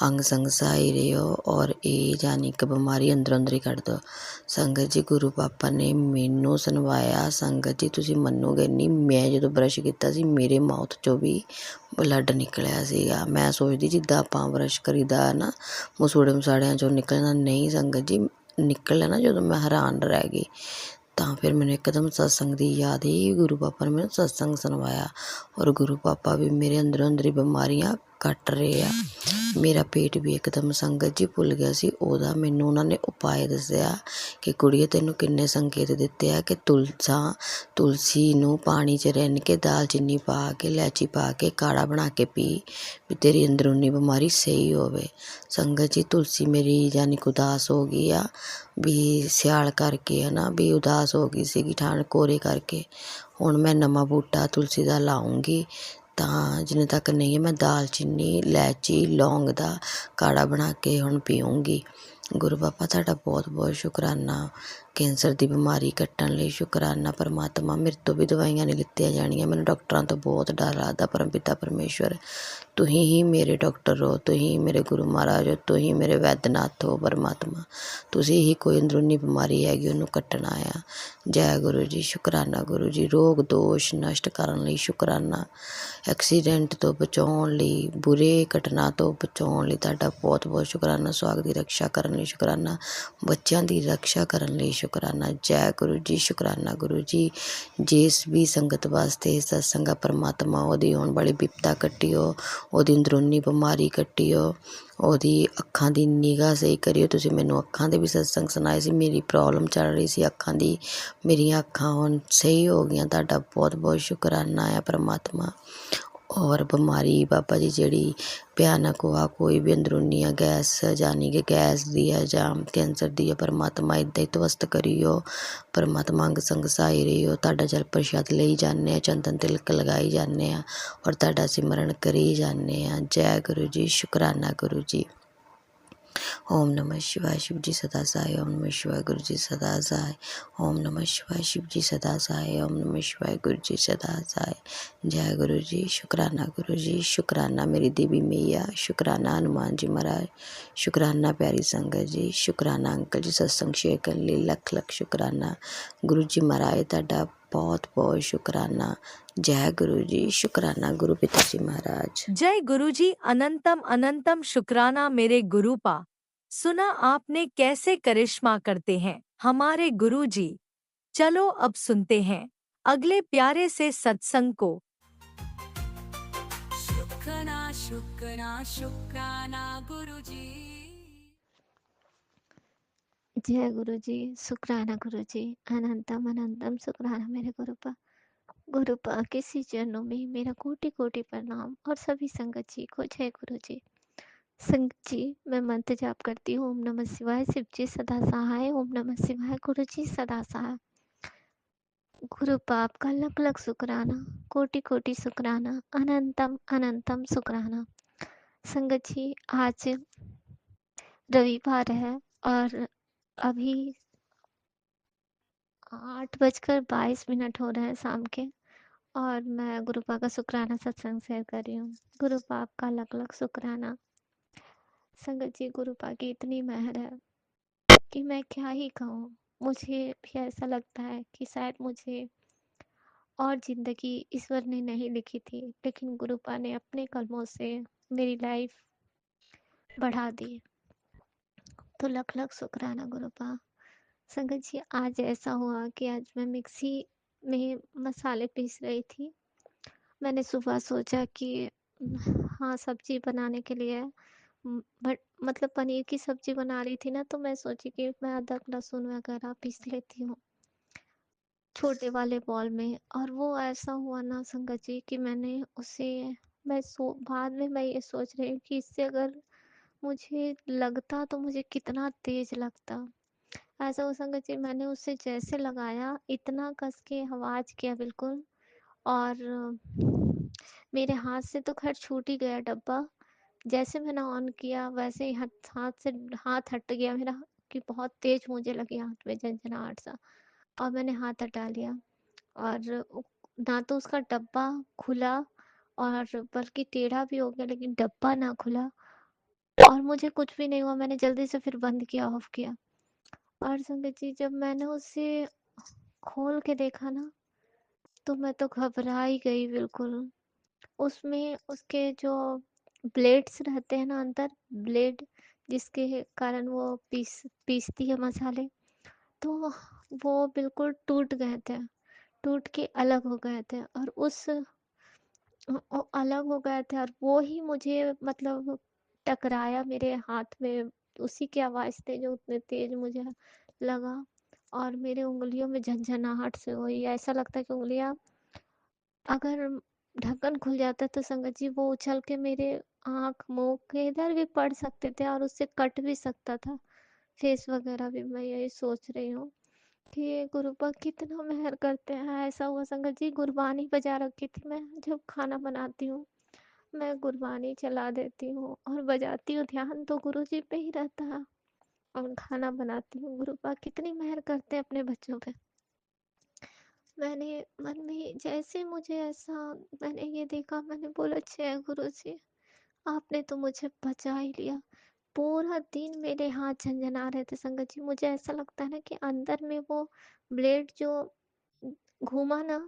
ਅੰਗ ਸੰਗ ਸਹਾਈ ਰਹੋ, ਔਰ ਇਹ ਯਾਨੀ ਇੱਕ ਬਿਮਾਰੀ ਅੰਦਰੋਂ ਅੰਦਰ ਹੀ ਕੱਢ ਦਿਓ। ਸੰਗਤ ਜੀ ਗੁਰੂ ਪਾਪਾ ਨੇ ਮੈਨੂੰ ਸੁਣਵਾਇਆ। ਸੰਗਤ ਜੀ ਤੁਸੀਂ ਮੰਨੋਗੇ ਨਹੀਂ, ਮੈਂ ਜਦੋਂ ਬਰਸ਼ ਕੀਤਾ ਸੀ ਮੇਰੇ ਮਾਊਥ 'ਚੋਂ ਵੀ ਬਲੱਡ ਨਿਕਲਿਆ ਸੀਗਾ। ਮੈਂ ਸੋਚਦੀ ਜਿੱਦਾਂ ਆਪਾਂ ਬਰਸ਼ ਕਰੀਦਾ ਨਾ ਮਸਾੜਿਆਂ 'ਚੋਂ ਨਿਕਲਣਾ, ਨਹੀਂ ਸੰਗਤ ਜੀ ਨਿਕਲਿਆ ਨਾ ਜਦੋਂ ਮੈਂ ਹੈਰਾਨ ਰਹਿ ਗਈ। ਤਾਂ ਫਿਰ ਮੈਨੂੰ ਇੱਕਦਮ ਸਤਸੰਗ ਦੀ ਯਾਦ ਹੀ, ਗੁਰੂ ਪਾਪਾ ਨੇ ਮੈਨੂੰ ਸਤਸੰਗ ਸੁਣਵਾਇਆ। ਔਰ ਗੁਰੂ ਪਾਪਾ ਵੀ ਮੇਰੇ ਅੰਦਰੋਂ ਅੰਦਰੀ ਬਿਮਾਰੀਆਂ ਕੱਟ ਰਹੇ ਆ। ਮੇਰਾ ਪੇਟ ਵੀ ਇੱਕਦਮ ਸੰਗਤ ਜੀ ਭੁੱਲ ਗਿਆ ਸੀ ਉਹਦਾ। ਮੈਨੂੰ ਉਹਨਾਂ ਨੇ ਉਪਾਅ ਦੱਸਿਆ ਕਿ ਕੁੜੀਏ ਤੈਨੂੰ ਕਿੰਨੇ ਸੰਕੇਤ ਦਿੱਤੇ ਆ ਕਿ ਤੁਲਸੀ ਨੂੰ ਪਾਣੀ 'ਚ ਰਿੰਨ ਕੇ ਦਾਲਚੀਨੀ ਪਾ ਕੇ ਇਲਾਇਚੀ ਪਾ ਕੇ ਕਾੜਾ ਬਣਾ ਕੇ ਪੀ, ਵੀ ਤੇਰੀ ਅੰਦਰੂਨੀ ਬਿਮਾਰੀ ਸਹੀ ਹੋਵੇ। ਸੰਗਤ ਜੀ ਤੁਲਸੀ ਮੇਰੀ ਯਾਨੀ ਕਿ ਉਦਾਸ ਹੋ ਗਈ ਆ, ਵੀ ਸਿਆਲ ਕਰਕੇ ਹੈ ਨਾ, ਵੀ ਉਦਾਸ ਹੋ ਗਈ ਸੀਗੀ ਠੰਡ ਕੋਰੇ ਕਰਕੇ। ਹੁਣ ਮੈਂ ਨਵਾਂ ਬੂਟਾ ਤੁਲਸੀ ਦਾ ਲਾਊਂਗੀ, ਤਾਂ ਜਿੰਨੇ ਤੱਕ ਨਹੀਂ ਹੈ ਮੈਂ ਦਾਲਚੀਨੀ ਇਲਾਇਚੀ ਲੌਂਗ ਦਾ ਕਾੜਾ ਬਣਾ ਕੇ ਹੁਣ ਪੀਊਂਗੀ। ਗੁਰੂ ਪਾਪਾ ਤੁਹਾਡਾ ਬਹੁਤ ਬਹੁਤ ਸ਼ੁਕਰਾਨਾ, ਕੈਂਸਰ ਦੀ ਬਿਮਾਰੀ ਕੱਟਣ ਲਈ ਸ਼ੁਕਰਾਨਾ। ਪਰਮਾਤਮਾ ਮੇਰੇ ਤੋਂ ਵੀ ਦਵਾਈਆਂ ਨਹੀਂ ਲਿੱਤੀਆਂ ਜਾਣੀਆਂ, ਮੈਨੂੰ ਡਾਕਟਰਾਂ ਤੋਂ ਬਹੁਤ ਡਰ ਲੱਗਦਾ। ਪਰਮਪਿਤਾ ਪਰਮੇਸ਼ਵਰ ਤੁਸੀਂ ਹੀ ਮੇਰੇ ਡਾਕਟਰ ਹੋ, ਤੁਸੀਂ ਮੇਰੇ ਗੁਰੂ ਮਹਾਰਾਜ ਹੋ, ਤੁਸੀਂ ਮੇਰੇ ਵੈਦਨਾਥ ਹੋ। ਪਰਮਾਤਮਾ ਤੁਸੀਂ ਹੀ ਕੋਈ ਅੰਦਰੂਨੀ ਬਿਮਾਰੀ ਹੈਗੀ ਉਹਨੂੰ ਕੱਟਣਾ ਆ। ਜੈ ਗੁਰੂ ਜੀ, ਸ਼ੁਕਰਾਨਾ ਗੁਰੂ ਜੀ। ਰੋਗ ਦੋਸ਼ ਨਸ਼ਟ ਕਰਨ ਲਈ ਸ਼ੁਕਰਾਨਾ, ਐਕਸੀਡੈਂਟ ਤੋਂ ਬਚਾਉਣ ਲਈ, ਬੁਰੇ ਘਟਨਾ ਤੋਂ ਬਚਾਉਣ ਲਈ ਤੁਹਾਡਾ ਬਹੁਤ ਬਹੁਤ ਸ਼ੁਕਰਾਨਾ। ਸੁਹਾਗ ਦੀ ਰਕਸ਼ਾ ਕਰਨ ਲਈ ਸ਼ੁਕਰਾਨਾ, ਬੱਚਿਆਂ ਦੀ ਰਕਸ਼ਾ ਕਰਨ ਲਈ ਸ਼ੁਕਰਾਨਾ। ਜੈ ਗੁਰੂ ਜੀ, ਸ਼ੁਕਰਾਨਾ ਗੁਰੂ ਜੀ। ਜਿਸ ਵੀ ਸੰਗਤ ਵਾਸਤੇ ਸਤਸੰਗ ਆ ਪਰਮਾਤਮਾ ਉਹਦੀ ਆਉਣ ਵਾਲੀ ਬਿਪਤਾ ਕੱਟਿਓ, ਉਹਦੀ ਅੰਦਰੂਨੀ ਬਿਮਾਰੀ ਕੱਟਿਓ, ਉਹਦੀ ਅੱਖਾਂ ਦੀ ਨਿਗਾਹ ਸਹੀ ਕਰਿਓ। ਤੁਸੀਂ ਮੈਨੂੰ ਅੱਖਾਂ ਦੇ ਵੀ ਸਤਸੰਗ ਸੁਣਾਏ ਸੀ, ਮੇਰੀ ਪ੍ਰੋਬਲਮ ਚੱਲ ਰਹੀ ਸੀ ਅੱਖਾਂ ਦੀ, ਮੇਰੀਆਂ ਅੱਖਾਂ ਹੁਣ ਸਹੀ ਹੋ ਗਈਆਂ। ਤੁਹਾਡਾ ਬਹੁਤ ਬਹੁਤ ਸ਼ੁਕਰਾਨਾ ਆ ਪਰਮਾਤਮਾ। और बीमारी बाबा जी ਜਿਹੜੀ ਭਿਆਨਕ ਵਾ ਕੋਈ ਵੀ ਅੰਦਰੂਨੀ ਆ ਗੈਸ ਜਾਨੀ ਕਿ ਗੈਸ ਦੀ ਹੈ ਜਾਂ ਕੈਂਸਰ ਦੀ ਹੈ ਪਰਮਾਤਮਾ ਇੱਦਾਂ ਹੀ ਤਵਸਤ ਕਰੀਓ ਪਰਮਾਤਮਾ ਅੰਗ ਸੰਗ ਸਹਾਈ ਰਹੀਓ ਤੁਹਾਡਾ ਜਲ ਪ੍ਰਸ਼ਾਦ ਲਈ ਜਾਂਦੇ ਆ ਚੰਦਨ ਤਿਲਕ ਲਗਾਈ ਜਾਂਦੇ ਆ ਔਰ ਤੁਹਾਡਾ ਸਿਮਰਨ ਕਰੀ ਜਾਂਦੇ ਆ ਜੈ ਗੁਰੂ ਜੀ ਸ਼ੁਕਰਾਨਾ ਗੁਰੂ ਜੀ ओम नमः शिवाय शिव जी सदा सहाय ओम नमः शिवाय गुरु जी सदा सहाय ओम नमः शिवाय शिव जी सदा सहाय ओम नमः शिवाय गुरु जी सदा सहाय जय गुरु जी शुक्राना मेरी देवी मैया शुक्राना हनुमान जी महाराज शुक्राना प्यारी संगत जी शुक्राना अंकल जी सत्संग शेयर करने ਲਈ ਲੱਖ ਲੱਖ शुक्राना गुरु जी महाराज ਤੁਹਾਡਾ बहुत बहुत शुक्राना जय गुरु जी शुक्राना गुरु पिता जी महाराज जय गुरुजी अनंतम अनंतम शुक्राना मेरे गुरुपा। सुना आपने कैसे करिश्मा करते हैं हमारे गुरुजी। चलो अब सुनते हैं अगले प्यारे से सत्संग को। शुक्राना शुक्राना शुक्राना गुरु जी। जय गुरु जी शुक्राना गुरु जी अनंतम अनंतम शुक्राना मेरे गुरुपा। गुरुपा के सी चरणों में मेरा कोटि कोटि प्रणाम और सभी संगत जी को जय गुरु जी। संगत जी मैं मंत्र जाप करती हूँ ओम नमः शिवाय शिव जी सदा सहाय ओम नमः शिवाय गुरु जी सदा सहाय। गुरुपा आपका लख लख शुक्राना कोटि कोटि शुक्राना अनंतम अनंतम शुक्राना। संगत जी आज रविवार है और अभी 8:22 हो रहे हैं शाम के और मैं गुरुपा का शुक्राना सत्संग शेयर कर रही हूँ। गुरुपा आपका लख लख शुक्राना। संगत जी गुरुपा की इतनी मेहर है कि मैं क्या ही कहूँ। मुझे भी ऐसा लगता है कि शायद मुझे और ज़िंदगी ईश्वर ने नहीं लिखी थी, लेकिन गुरुपा ने अपने कलमों से मेरी लाइफ बढ़ा दी। तो लख लख शुक्राना गुरुपा। संगत जी आज ऐसा हुआ कि आज मैं मिक्सी में मसाले पीस रही थी। मैंने सुबह सोचा कि हाँ सब्जी बनाने के लिए बट मतलब पनीर की सब्जी बना रही थी ना, तो मैं सोची कि मैं अदरक लहसुन वगैरह पीस लेती हूँ छोटे वाले बॉल में। और वो ऐसा हुआ ना संगत जी कि मैंने उसे बाद में मैं ये सोच रही हूँ कि इससे अगर मुझे लगता तो मुझे कितना तेज लगता। ऐसा हुआ संगत जी मैंने उसे जैसे लगाया इतना कस के आवाज़ किया बिल्कुल और मेरे हाथ से तो खैर छूट ही गया डब्बा। जैसे मैंने ऑन किया वैसे ही हाथ हट गया मेरा कि बहुत तेज मुझे लगी हाथ में झंझनाहट सा और मैंने हाथ हटा लिया और ना तो उसका डब्बा खुला और बल्कि टेढ़ा भी हो गया, लेकिन डब्बा ना खुला और मुझे कुछ भी नहीं हुआ। मैंने जल्दी से फिर बंद किया, ऑफ किया। और संगत जी जब मैंने उसे खोल के देखा ना तो मैं तो घबरा ही गई बिल्कुल। उसमें उसके जो ब्लेड्स रहते हैं ना अंदर, ब्लेड जिसके कारण वो पीसती है मसाले, तो वो बिल्कुल टूट गए थे, टूट के अलग हो गए थे और अलग हो गए थे और वो ही मुझे मतलब टकराया मेरे हाथ में। उसी की आवाज़ थे जो उतने तेज मुझे लगा और मेरे उंगलियों में झंझनाहट से हुई। ऐसा लगता है कि उंगलियां अगर ढक्कन खुल जाता तो संगत जी वो उछल के मेरे आँख मुँह के इधर भी पड़ सकते थे और उससे कट भी सकता था फेस वगैरह भी। मैं यही सोच रही हूँ कि ये गुरुपा कितना मेहर करते हैं। ऐसा हुआ संगत जी गुरबानी बजा रखी थी, मैं जब खाना बनाती हूँ मैं गुरबानी चला देती हूँ और बजाती हूँ, ध्यान तो गुरु जी पे ही रहता है और खाना बनाती हूँ। गुरुपा कितनी मेहर करते हैं अपने बच्चों पे। मैंने मन में जैसे मुझे ऐसा मैंने ये देखा, मैंने बोला जय गुरु जी आपने तो मुझे बचा ही लिया। पूरा दिन मेरे हाथ झंझना रहे थे संगत जी। मुझे ऐसा लगता है ना कि अंदर में वो ब्लेड जो घूमा ना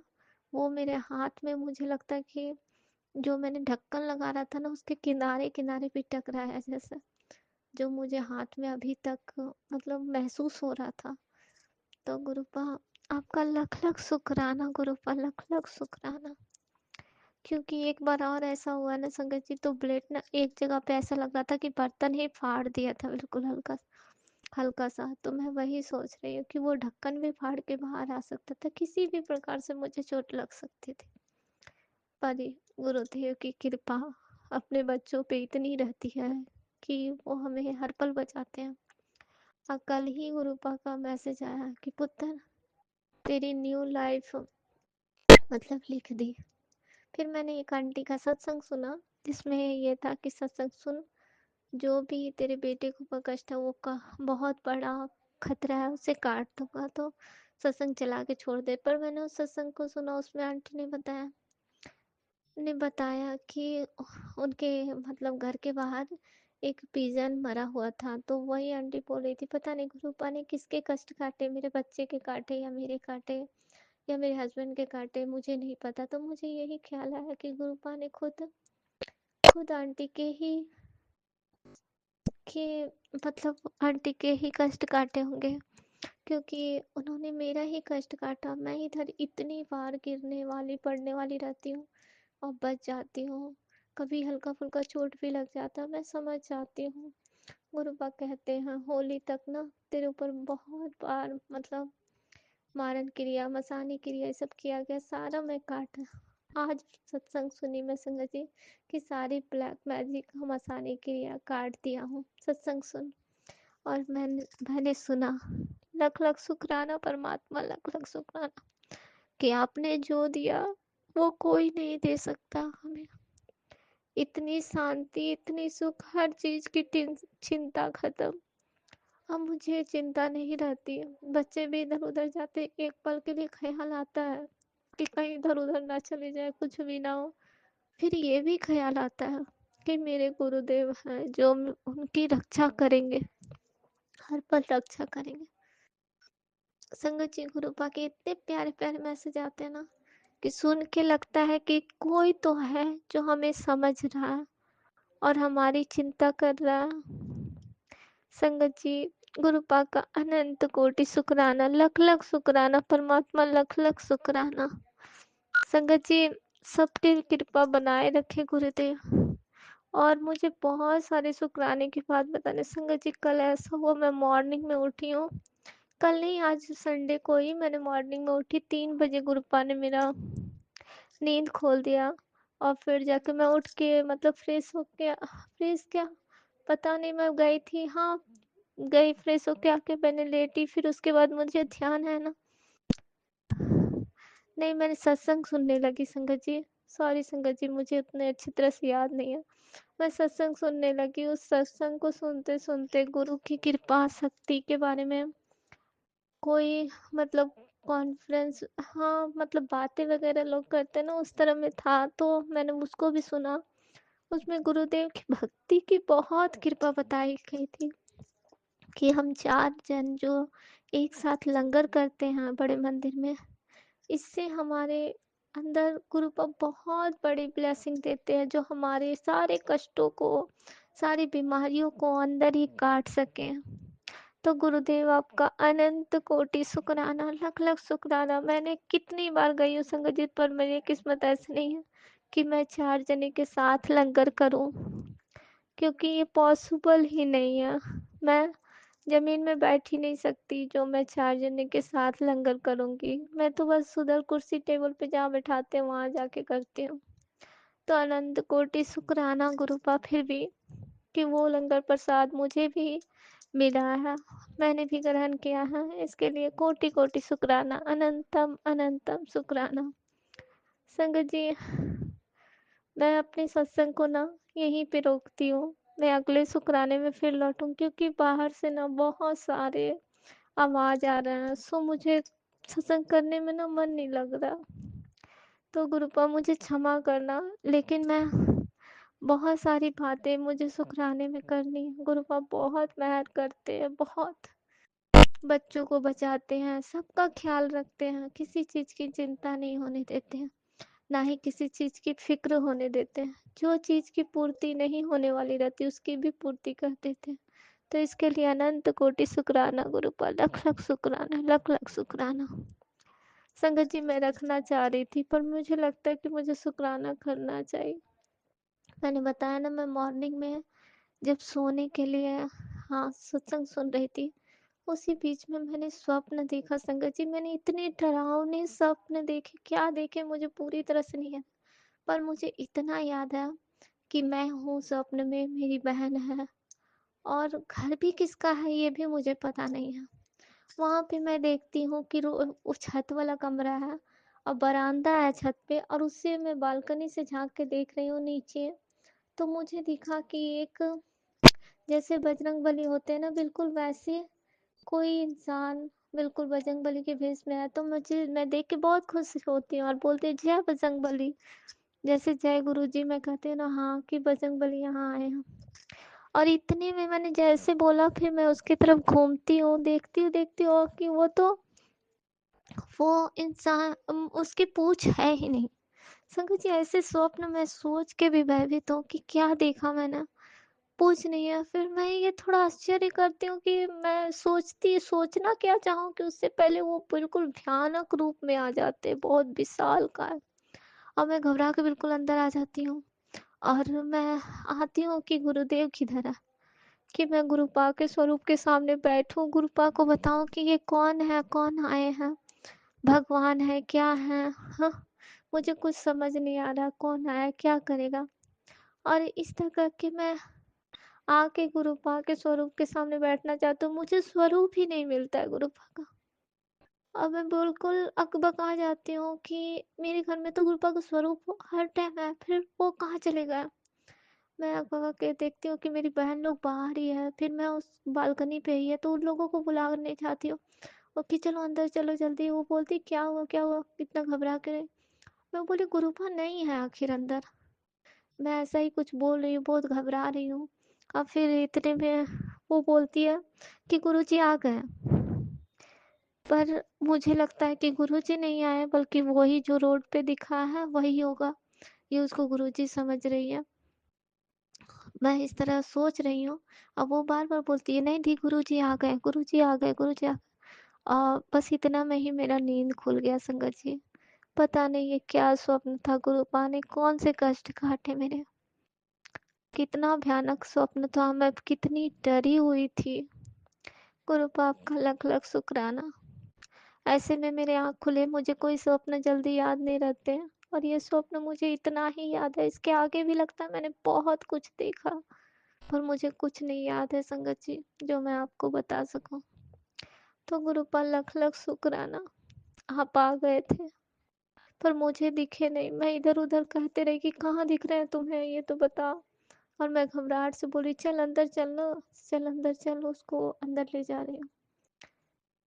वो मेरे हाथ में, मुझे लगता है कि जो मैंने ढक्कन लगा रहा था ना उसके किनारे किनारे भी टकराया जैसा, जो मुझे हाथ में अभी तक मतलब महसूस हो रहा था। तो गुरुपा आपका लख लख शुक्राना गुरुपा, लख लख शुक्राना। क्योंकि एक बार और ऐसा हुआ ना संगत जी, तो ब्लेड ना एक जगह पे ऐसा लग रहा था कि बर्तन ही फाड़ दिया था बिल्कुल हल्का हल्का सा। तो मैं वही सोच रही हूँ कि वो ढक्कन भी फाड़ के बाहर आ सकता था, किसी भी प्रकार से मुझे चोट लग सकती थी। पर गुरुदेव की कृपा अपने बच्चों पे इतनी रहती है कि वो हमें हर पल बचाते हैं। और कल ही गुरुपा का मैसेज आया कि पुत्र तेरी न्यू लाइफ मतलब लिख दी। फिर मैंने एक आंटी का सत्संग सुना जिसमें ये था कि सत्संग सुन, जो भी तेरे बेटे को कष्ट है वो का बहुत बड़ा खतरा है, उसे काट दूंगा, तो सत्संग चला के छोड़ दे। पर मैंने उस सत्संग को सुना, उसमें आंटी ने बताया कि उनके मतलब घर के बाहर एक पिजन मरा हुआ था। तो वही आंटी बोल रही थी पता नहीं गुरुपा ने किसके कष्ट काटे, मेरे बच्चे के काटे या मेरे काटे या मेरे हस्बैंड के काटे, मुझे नहीं पता। तो मुझे यही ख्याल आया कि गुरुपा ने खुद खुद आंटी के मतलब आंटी के ही कष्ट काटे होंगे, क्योंकि उन्होंने मेरा ही कष्ट काटा। मैं इधर इतनी बार गिरने वाली पड़ने वाली रहती हूँ और बच जाती हूँ, कभी हल्का फुल्का चोट भी लग जाता, मैं समझ जाती हूँ। गुरुपा कहते हैं होली तक ना तेरे ऊपर बहुत बार मतलब मारन क्रिया मसानी क्रिया ये सब किया गया, सारा मैं काट। आज सत्संग सुनी मैं संगत जी कि सारी ब्लैक मैजिक मसानी क्रिया काट दिया हूँ सत्संग सुन। और मैंने सुना, लख लख शुक्राना परमात्मा, लख लख शुक्राना कि आपने जो दिया वो कोई नहीं दे सकता हमें। इतनी शांति, इतनी सुख, हर चीज की चिंता खत्म। अब मुझे चिंता नहीं रहती। बच्चे भी इधर उधर जाते, एक पल के लिए ख्याल आता है कि कहीं इधर उधर ना चले जाए, कुछ भी ना हो। फिर ये भी ख्याल आता है कि मेरे गुरुदेव हैं जो उनकी रक्षा करेंगे, हर पल रक्षा करेंगे। संगत जी गुरुपा के इतने प्यारे प्यारे मैसेज आते हैं ना कि सुन के लगता है कि कोई तो है जो हमें समझ रहा है और हमारी चिंता कर रहा है। संगत जी गुरुपा का अनंत कोटि शुक्राना, लख लख शुक्राना परमात्मा, लख लख शुक्राना। संगत जी सबकी कृपा बनाए रखे गुरुदेव। और मुझे बहुत सारे शुक्राने की बात बताने। संगत जी कल ऐसा हुआ, मैं मॉर्निंग में उठी हूँ, कल नहीं आज संडे को ही मैंने मॉर्निंग में उठी 3 बजे, गुरुपा ने मेरा नींद खोल दिया। और फिर जाके मैं उठ के मतलब फ्रेश क्या पता नहीं, मैं गई थी, हाँ गई फ्रेश होके आके मैंने लेटी। फिर उसके बाद मुझे ध्यान है ना, नहीं मैंने सत्संग सुनने लगी संगत जी। सॉरी संगत जी, मुझे उतने अच्छी तरह से याद नहीं है। मैं सत्संग सुनने लगी, उस सत्संग को सुनते सुनते गुरु की कृपा शक्ति के बारे में कोई मतलब कॉन्फ्रेंस, हाँ मतलब बातें वगैरह लोग करते ना उस तरह में था, तो मैंने उसको भी सुना। उसमें गुरुदेव की भक्ति की बहुत कृपा बताई गई थी कि हम 4 जन जो एक साथ लंगर करते हैं बड़े मंदिर में, इससे हमारे अंदर गुरुपा बहुत बड़ी ब्लेसिंग देते हैं जो हमारे सारे कष्टों को, सारी बीमारियों को अंदर ही काट सकें। तो गुरुदेव आपका अनंत कोटि शुक्राना, लख लख शुक्राना। मैंने कितनी बार गई हूँ संगत, पर मेरी किस्मत ऐसी नहीं है कि मैं 4 जने के साथ लंगर करूं, क्योंकि ये पॉसिबल ही नहीं है। मैं जमीन में बैठ ही नहीं सकती जो मैं 4 जने के साथ लंगर करूंगी। मैं तो बस उधर कुर्सी टेबल पे जहाँ बैठाते हैं वहां जाके करती हूँ। तो अनंत कोटि शुक्राना गुरुपा फिर भी कि वो लंगर प्रसाद मुझे भी मिला है, मैंने भी ग्रहण किया है, इसके लिए कोटि कोटि शुक्राना, अनंतम अनंतम शुक्राना। संगत जी मैं अपने सत्संग को ना यहीं पे रोकती हूँ, मैं अगले शुक्राने में फिर लौटूं, क्योंकि बाहर से ना बहुत सारे आवाज आ रहे हैं, सो मुझे सत्संग करने में ना मन नहीं लग रहा। तो गुरुपा मुझे क्षमा करना, लेकिन मैं बहुत सारी बातें मुझे शुक्राने में करनी है। गुरुपा बहुत मेहर करते हैं, बहुत बच्चों को बचाते हैं, सबका ख्याल रखते हैं, किसी चीज की चिंता नहीं होने देते हैं, ना ही किसी चीज की फिक्र होने देते हैं। जो चीज की पूर्ति नहीं होने वाली रहती उसकी भी पूर्ति कर देते हैं। तो इसके लिए अनंत कोटि शुक्राना गुरुपा, लख लख शुक्राना, लख लख शुक्राना। संगत जी मैं रखना चाह रही थी पर मुझे लगता है कि मुझे शुक्राना करना चाहिए। मैंने बताया ना मैं मॉर्निंग में जब सोने के लिए हाँ सत्संग सुन रही थी, उसी बीच में मैंने स्वप्न देखा संगत जी। मैंने इतने डरावने स्वप्न देखे, क्या देखे मुझे पूरी तरह से नहीं है, पर मुझे इतना याद है कि मैं हूँ स्वप्न में, मेरी बहन है और घर भी किसका है ये भी मुझे पता नहीं है। वहाँ पे मैं देखती हूँ कि वो छत वाला कमरा है और बरामदा है छत पे, और उससे मैं बालकनी से झाँक के देख रही हूँ नीचे। तो मुझे दिखा कि एक, जैसे बजरंगबली होते हैं ना, बिल्कुल वैसे कोई इंसान बिल्कुल बजरंगबली के भेष में है। तो मैं देख के बहुत खुश होती हूँ और बोलती हूँ जय बजरंगबली। जैसे जय गुरुजी मैं कहती हूँ ना, हाँ, कि बजरंगबली यहाँ आए हैं। और इतने में मैंने जैसे बोला, फिर मैं उसकी तरफ घूमती हूँ, देखती हूँ कि वो इंसान, उसकी पूँछ है ही नहीं। संगत जी, ऐसे स्वप्न मैं सोच के भी भयभीत हूँ कि क्या देखा मैंने, पूछ नहीं है। फिर मैं ये थोड़ा आश्चर्य करती हूँ कि मैं सोचना क्या चाहूँ कि उससे पहले वो बिल्कुल भयानक रूप में आ जाते, बहुत विशालकाय। और मैं घबरा के बिल्कुल अंदर आ जाती हूँ और मैं आती हूँ कि गुरुदेव किधर है, कि मैं गुरुपा के स्वरूप के सामने बैठूं, गुरुपा को बताऊं कि ये कौन है, कौन आए हैं, भगवान है, क्या है। हाँ, मुझे कुछ समझ नहीं आ रहा कौन आया, क्या करेगा। और इस तरह करके मैं आके गुरुपा के स्वरूप के सामने बैठना चाहती हूँ, मुझे स्वरूप ही नहीं मिलता है गुरुपा का। अब मैं बिल्कुल अकबका जाती हूँ कि मेरे घर में तो गुरुपा का स्वरूप हर टाइम है, फिर वो कहाँ चले गए। मैं अकबका के देखती हूँ कि मेरी बहन लोग बाहर ही है, फिर मैं उस बालकनी पे ही है तो उन लोगों को बुलाने चाहती हूँ, वो कि चलो अंदर चलो जल्दी। वो बोलती क्या हुआ क्या हुआ, इतना घबरा के रही। मैं बोली गुरुपा नहीं है आखिर अंदर। मैं ऐसा ही कुछ बोल रही हूँ, बहुत घबरा रही हूँ। अब फिर इतने में वो बोलती है कि गुरुजी आ गए। पर मुझे लगता है कि गुरुजी नहीं आए, बल्कि वही जो रोड पे दिखा है वही होगा, ये उसको गुरुजी समझ रही है। मैं इस तरह सोच रही हूँ। अब वो बार बार बोलती है नहीं दी, गुरुजी आ गए, गुरुजी आ गए, गुरुजी आ गए। बस इतना में ही मेरा नींद खुल गया संगत जी। पता नहीं ये क्या स्वप्न था, गुरुपा ने कौन से कष्ट काटे मेरे। कितना भयानक स्वप्न था, मैं कितनी डरी हुई थी। गुरुपा आपका लख लख शुक्राना। ऐसे में मेरे आँख खुले, मुझे कोई स्वप्न जल्दी याद नहीं रहते हैं और ये स्वप्न मुझे इतना ही याद है। इसके आगे भी लगता है मैंने बहुत कुछ देखा, पर मुझे कुछ नहीं याद है संगत जी जो मैं आपको बता सकूं। तो गुरुपा लख लख शुक्राना, आप आ गए थे पर मुझे दिखे नहीं। मैं इधर उधर कहते रही कि कहाँ दिख रहे हैं तुम्हें, ये तो बताओ। और मैं घबराहट से बोली चल अंदर चलो, चल अंदर चल, उसको अंदर ले जा रही हूँ।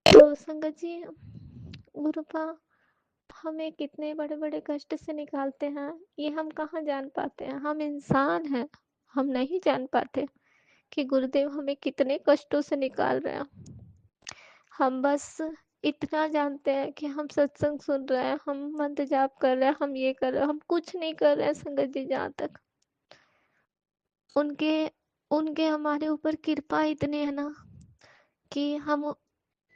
तो संगत जी, गुरुपा हमें कितने बड़े बड़े कष्ट से निकालते हैं, ये हम कहाँ जान पाते हैं। हम इंसान हैं, हम नहीं जान पाते कि गुरुदेव हमें कितने कष्टों से निकाल रहे हैं। हम बस इतना जानते हैं कि हम सत्संग सुन रहे हैं, हम मंत्र जाप कर रहे हैं, हम ये कर रहे हैं, हम कुछ नहीं कर रहे हैं संगत जी। जहाँ तक उनके उनके हमारे ऊपर कृपा इतनी है ना कि हम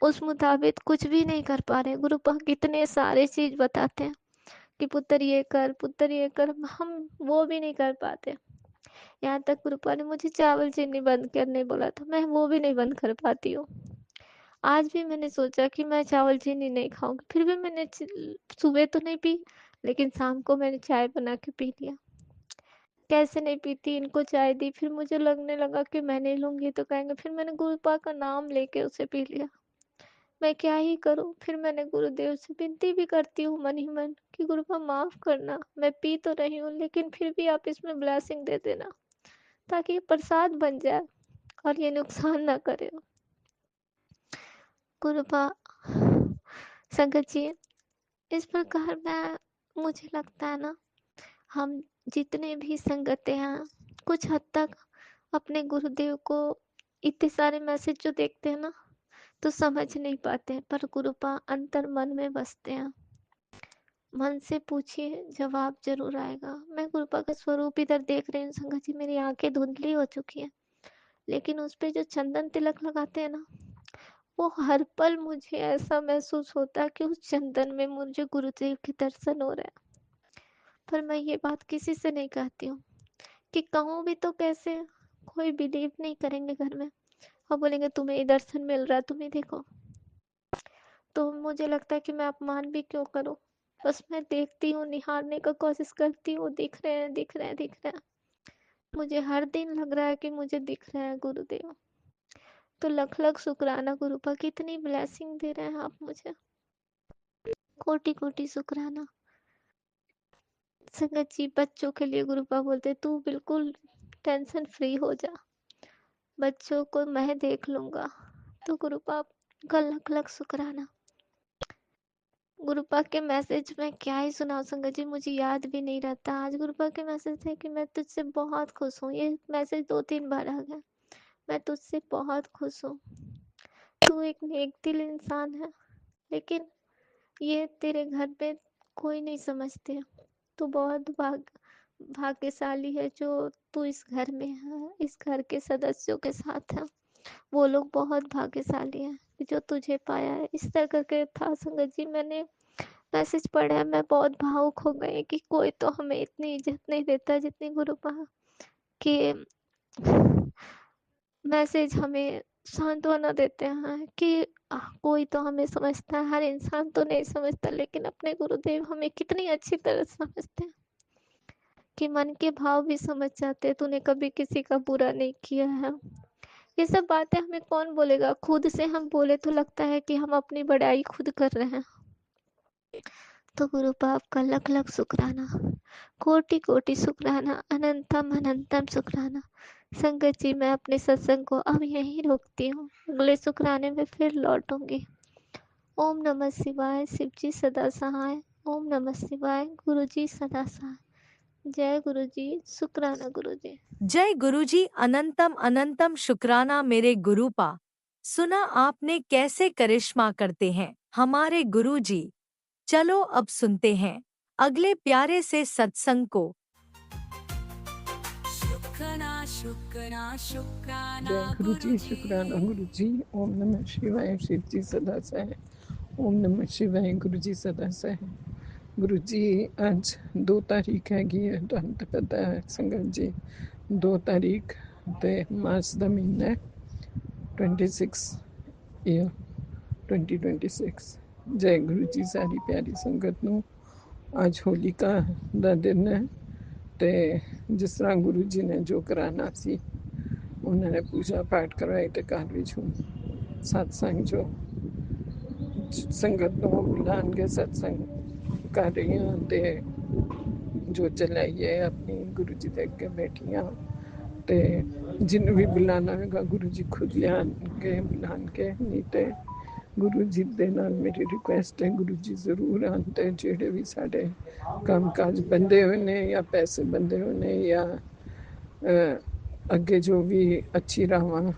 उस मुताबिक कुछ भी नहीं कर पा रहे। गुरुपा कितने सारे चीज बताते हैं कि पुत्र ये कर, पुत्र ये कर, हम वो भी नहीं कर पाते। यहाँ तक गुरुपा ने मुझे चावल चीनी बंद करने बोला था, मैं वो भी नहीं बंद कर पाती हूँ। आज भी मैंने सोचा कि मैं चावल चीनी नहीं खाऊंगी, फिर भी मैंने सुबह तो नहीं पी, लेकिन शाम को मैंने चाय बना के पी लिया। कैसे नहीं पीती, इनको चाय दी, फिर मुझे लगने लगा कि मैं नहीं लूंगी तो कहेंगे, फिर मैंने गुरुपा का नाम लेके उसे पी लिया। मैं क्या ही करूं। फिर मैंने गुरुदेव से विनती भी करती हूँ मन ही मन कि गुरुपा माफ करना, मैं पी तो रही हूँ लेकिन फिर भी आप इसमें ब्लेसिंग दे देना ताकि ये प्रसाद बन जाए और ये नुकसान ना करे। गुरुपा संगत जी, इस प्रकार मुझे लगता है ना, हम जितने भी संगतें हैं कुछ हद तक अपने गुरुदेव को इतने सारे मैसेज जो देखते हैं ना तो समझ नहीं पाते हैं, पर गुरुपा अंतर मन में बसते हैं। मन से पूछिए, जवाब जरूर आएगा। मैं गुरुपा का स्वरूप इधर देख रही हूँ संगत जी, मेरी आंखें धुंधली हो चुकी हैं, लेकिन उस पे जो चंदन तिलक लगाते हैं ना, वो हर पल मुझे ऐसा महसूस होता है कि उस चंदन में मुझे गुरुदेव के दर्शन हो रहे हैं। पर मैं ये बात किसी से नहीं कहती हूँ कि कहूँ भी तो कैसे, कोई बिलीव नहीं करेंगे घर में और बोलेंगे तुम्हें ही दर्शन मिल रहा है, तुम ही देखो। तो मुझे लगता है कि मैं अपमान भी क्यों करूँ, बस मैं देखती हूँ, निहारने का कोशिश करती हूँ, दिख रहे हैं, दिख रहे हैं, दिख रहे हैं। मुझे हर दिन लग रहा है कि मुझे दिख रहे हैं गुरुदेव। तो लख लख शुक्राना गुरुपा, कितनी ब्लेसिंग दे रहे हैं आप मुझे। कोटि कोटि शुक्राना। संगत जी, बच्चों के लिए गुरुपा बोलते तू बिल्कुल टेंशन फ्री हो जा, बच्चों को मैं देख लूंगा। तो गुरुपा का लख लख शुक्राना। गुरुपा के मैसेज में क्या ही सुनाऊं संगत जी, मुझे याद भी नहीं रहता। आज गुरुपा के मैसेज थे कि मैं तुझसे बहुत खुश हूँ। ये मैसेज 2-3 बार आ गया। मैं तुझसे बहुत खुश हूँ, तू एक नेक दिल इंसान है, लेकिन ये तेरे घर पे कोई नहीं समझते। तू बहुत भाग्यशाली है जो तू इस घर में है, इस घर के सदस्यों के साथ है। वो लोग बहुत भाग्यशाली हैं जो तुझे पाया है। इस तरह करके था संगत जी। मैंने मैसेज पढ़ा, मैं बहुत भावुक हो गई कि कोई तो हमें इतनी इज्जत नहीं देता जितनी गुरुपा के मैसेज हमें सांत्वना देते हैं कि कोई तो हमें समझता है। हर इंसान तो नहीं समझता, लेकिन अपने गुरुदेव हमें कितनी अच्छी तरह समझते हैं कि मन के भाव भी समझ जाते हैं। तूने कभी किसी का बुरा नहीं किया है। ये सब बातें हमें कौन बोलेगा, खुद से हम बोले तो लगता है कि हम अपनी बड़ाई खुद कर रहे हैं। तो गुरु बाप का लख लख शुक्राना, कोटि कोटि शुक्राना, अनंतम अनंतम शुक्राना। संगत जी, मैं अपने सत्संग को अब यहीं रोकती हूँ, अगले शुक्राने में फिर लौटूंगी। ओम नमः शिवाय, शिव जी सदा सहाय। ओम नमः शिवाय, गुरु जी सदा सहाय। जय गुरु जी, शुक्राना गुरु जी। जय गुरुजी, अनंतम अनंतम शुक्राना मेरे गुरुपा। सुना आपने कैसे करिश्मा करते हैं हमारे गुरुजी। चलो अब सुनते हैं अगले प्यारे से सत्संग को। शुक्राना शुक्राना शुक्राना जय गुरु जी, शुक्राना गुरु जी। ओम नमः शिवाय, शिव जी सदा सहाय। ओम नमः शिवाय, गुरु जी सदा सहाय। गुरु जी, आज 2 तारीख हैगी है, ਤੁਹਾਨੂੰ ਤਾਂ ਪਤਾ ਹੈ ਸੰਗਤ ਜੀ। 2 ਤਾਰੀਖ ਤੇ ਮਾਰਚ ਦਾ ਮਹੀਨਾ ਹੈ, 26 ਈਅਰ 2026। ਜੈ ਗੁਰੂ ਜੀ ਸਾਰੀ ਪਿਆਰੀ ਸੰਗਤ ਨੂੰ। ਅੱਜ ਹੋਲਿਕਾ ਦਾ ਦਿਨ ਹੈ ਤੇ ਜਿਸ ਤਰ੍ਹਾਂ ਗੁਰੂ ਜੀ ਨੇ ਜੋ ਕਰਾਉਣਾ ਸੀ ਉਹਨਾਂ ਨੇ ਪੂਜਾ ਪਾਠ ਕਰਵਾਈ ਤੇ ਘਰ ਵਿੱਚ ਹੁਣ ਸਤਸੰਗ ਜੋ ਸੰਗਤ ਨੂੰ ਬੁਲਾਉਣਗੇ ਸਤਸੰਗ ਕਰ ਰਹੀ ਹਾਂ ਤੇ ਜੋ ਚਲਾਈਏ ਆਪਣੀ ਗੁਰੂ ਜੀ ਦੇ ਅੱਗੇ ਬੈਠੀਆਂ ਤੇ ਜਿਹਨੂੰ ਵੀ ਬੁਲਾਉਣਾ ਹੋਵੇਗਾ ਗੁਰੂ ਜੀ ਖੁਦ ਲਿਆਉਣਗੇ ਬੁਲਾਉਣਗੇ। ਨਹੀਂ ਤੇ ਗੁਰੂ ਜੀ ਦੇ ਨਾਲ ਮੇਰੀ ਰਿਕੁਐਸਟ ਹੈ ਗੁਰੂ ਜੀ ਜ਼ਰੂਰ ਆਉਣ ਤੇ ਜਿਹੜੇ ਵੀ ਸਾਡੇ ਕੰਮ ਕਾਜ ਬੰਦੇ ਹੋਏ ਨੇ ਜਾਂ ਪੈਸੇ ਬੰਦੇ ਹੋਏ ਨੇ ਜਾਂ ਅੱਗੇ ਜੋ ਵੀ ਅੱਛੀ ਰਾਹਾਂ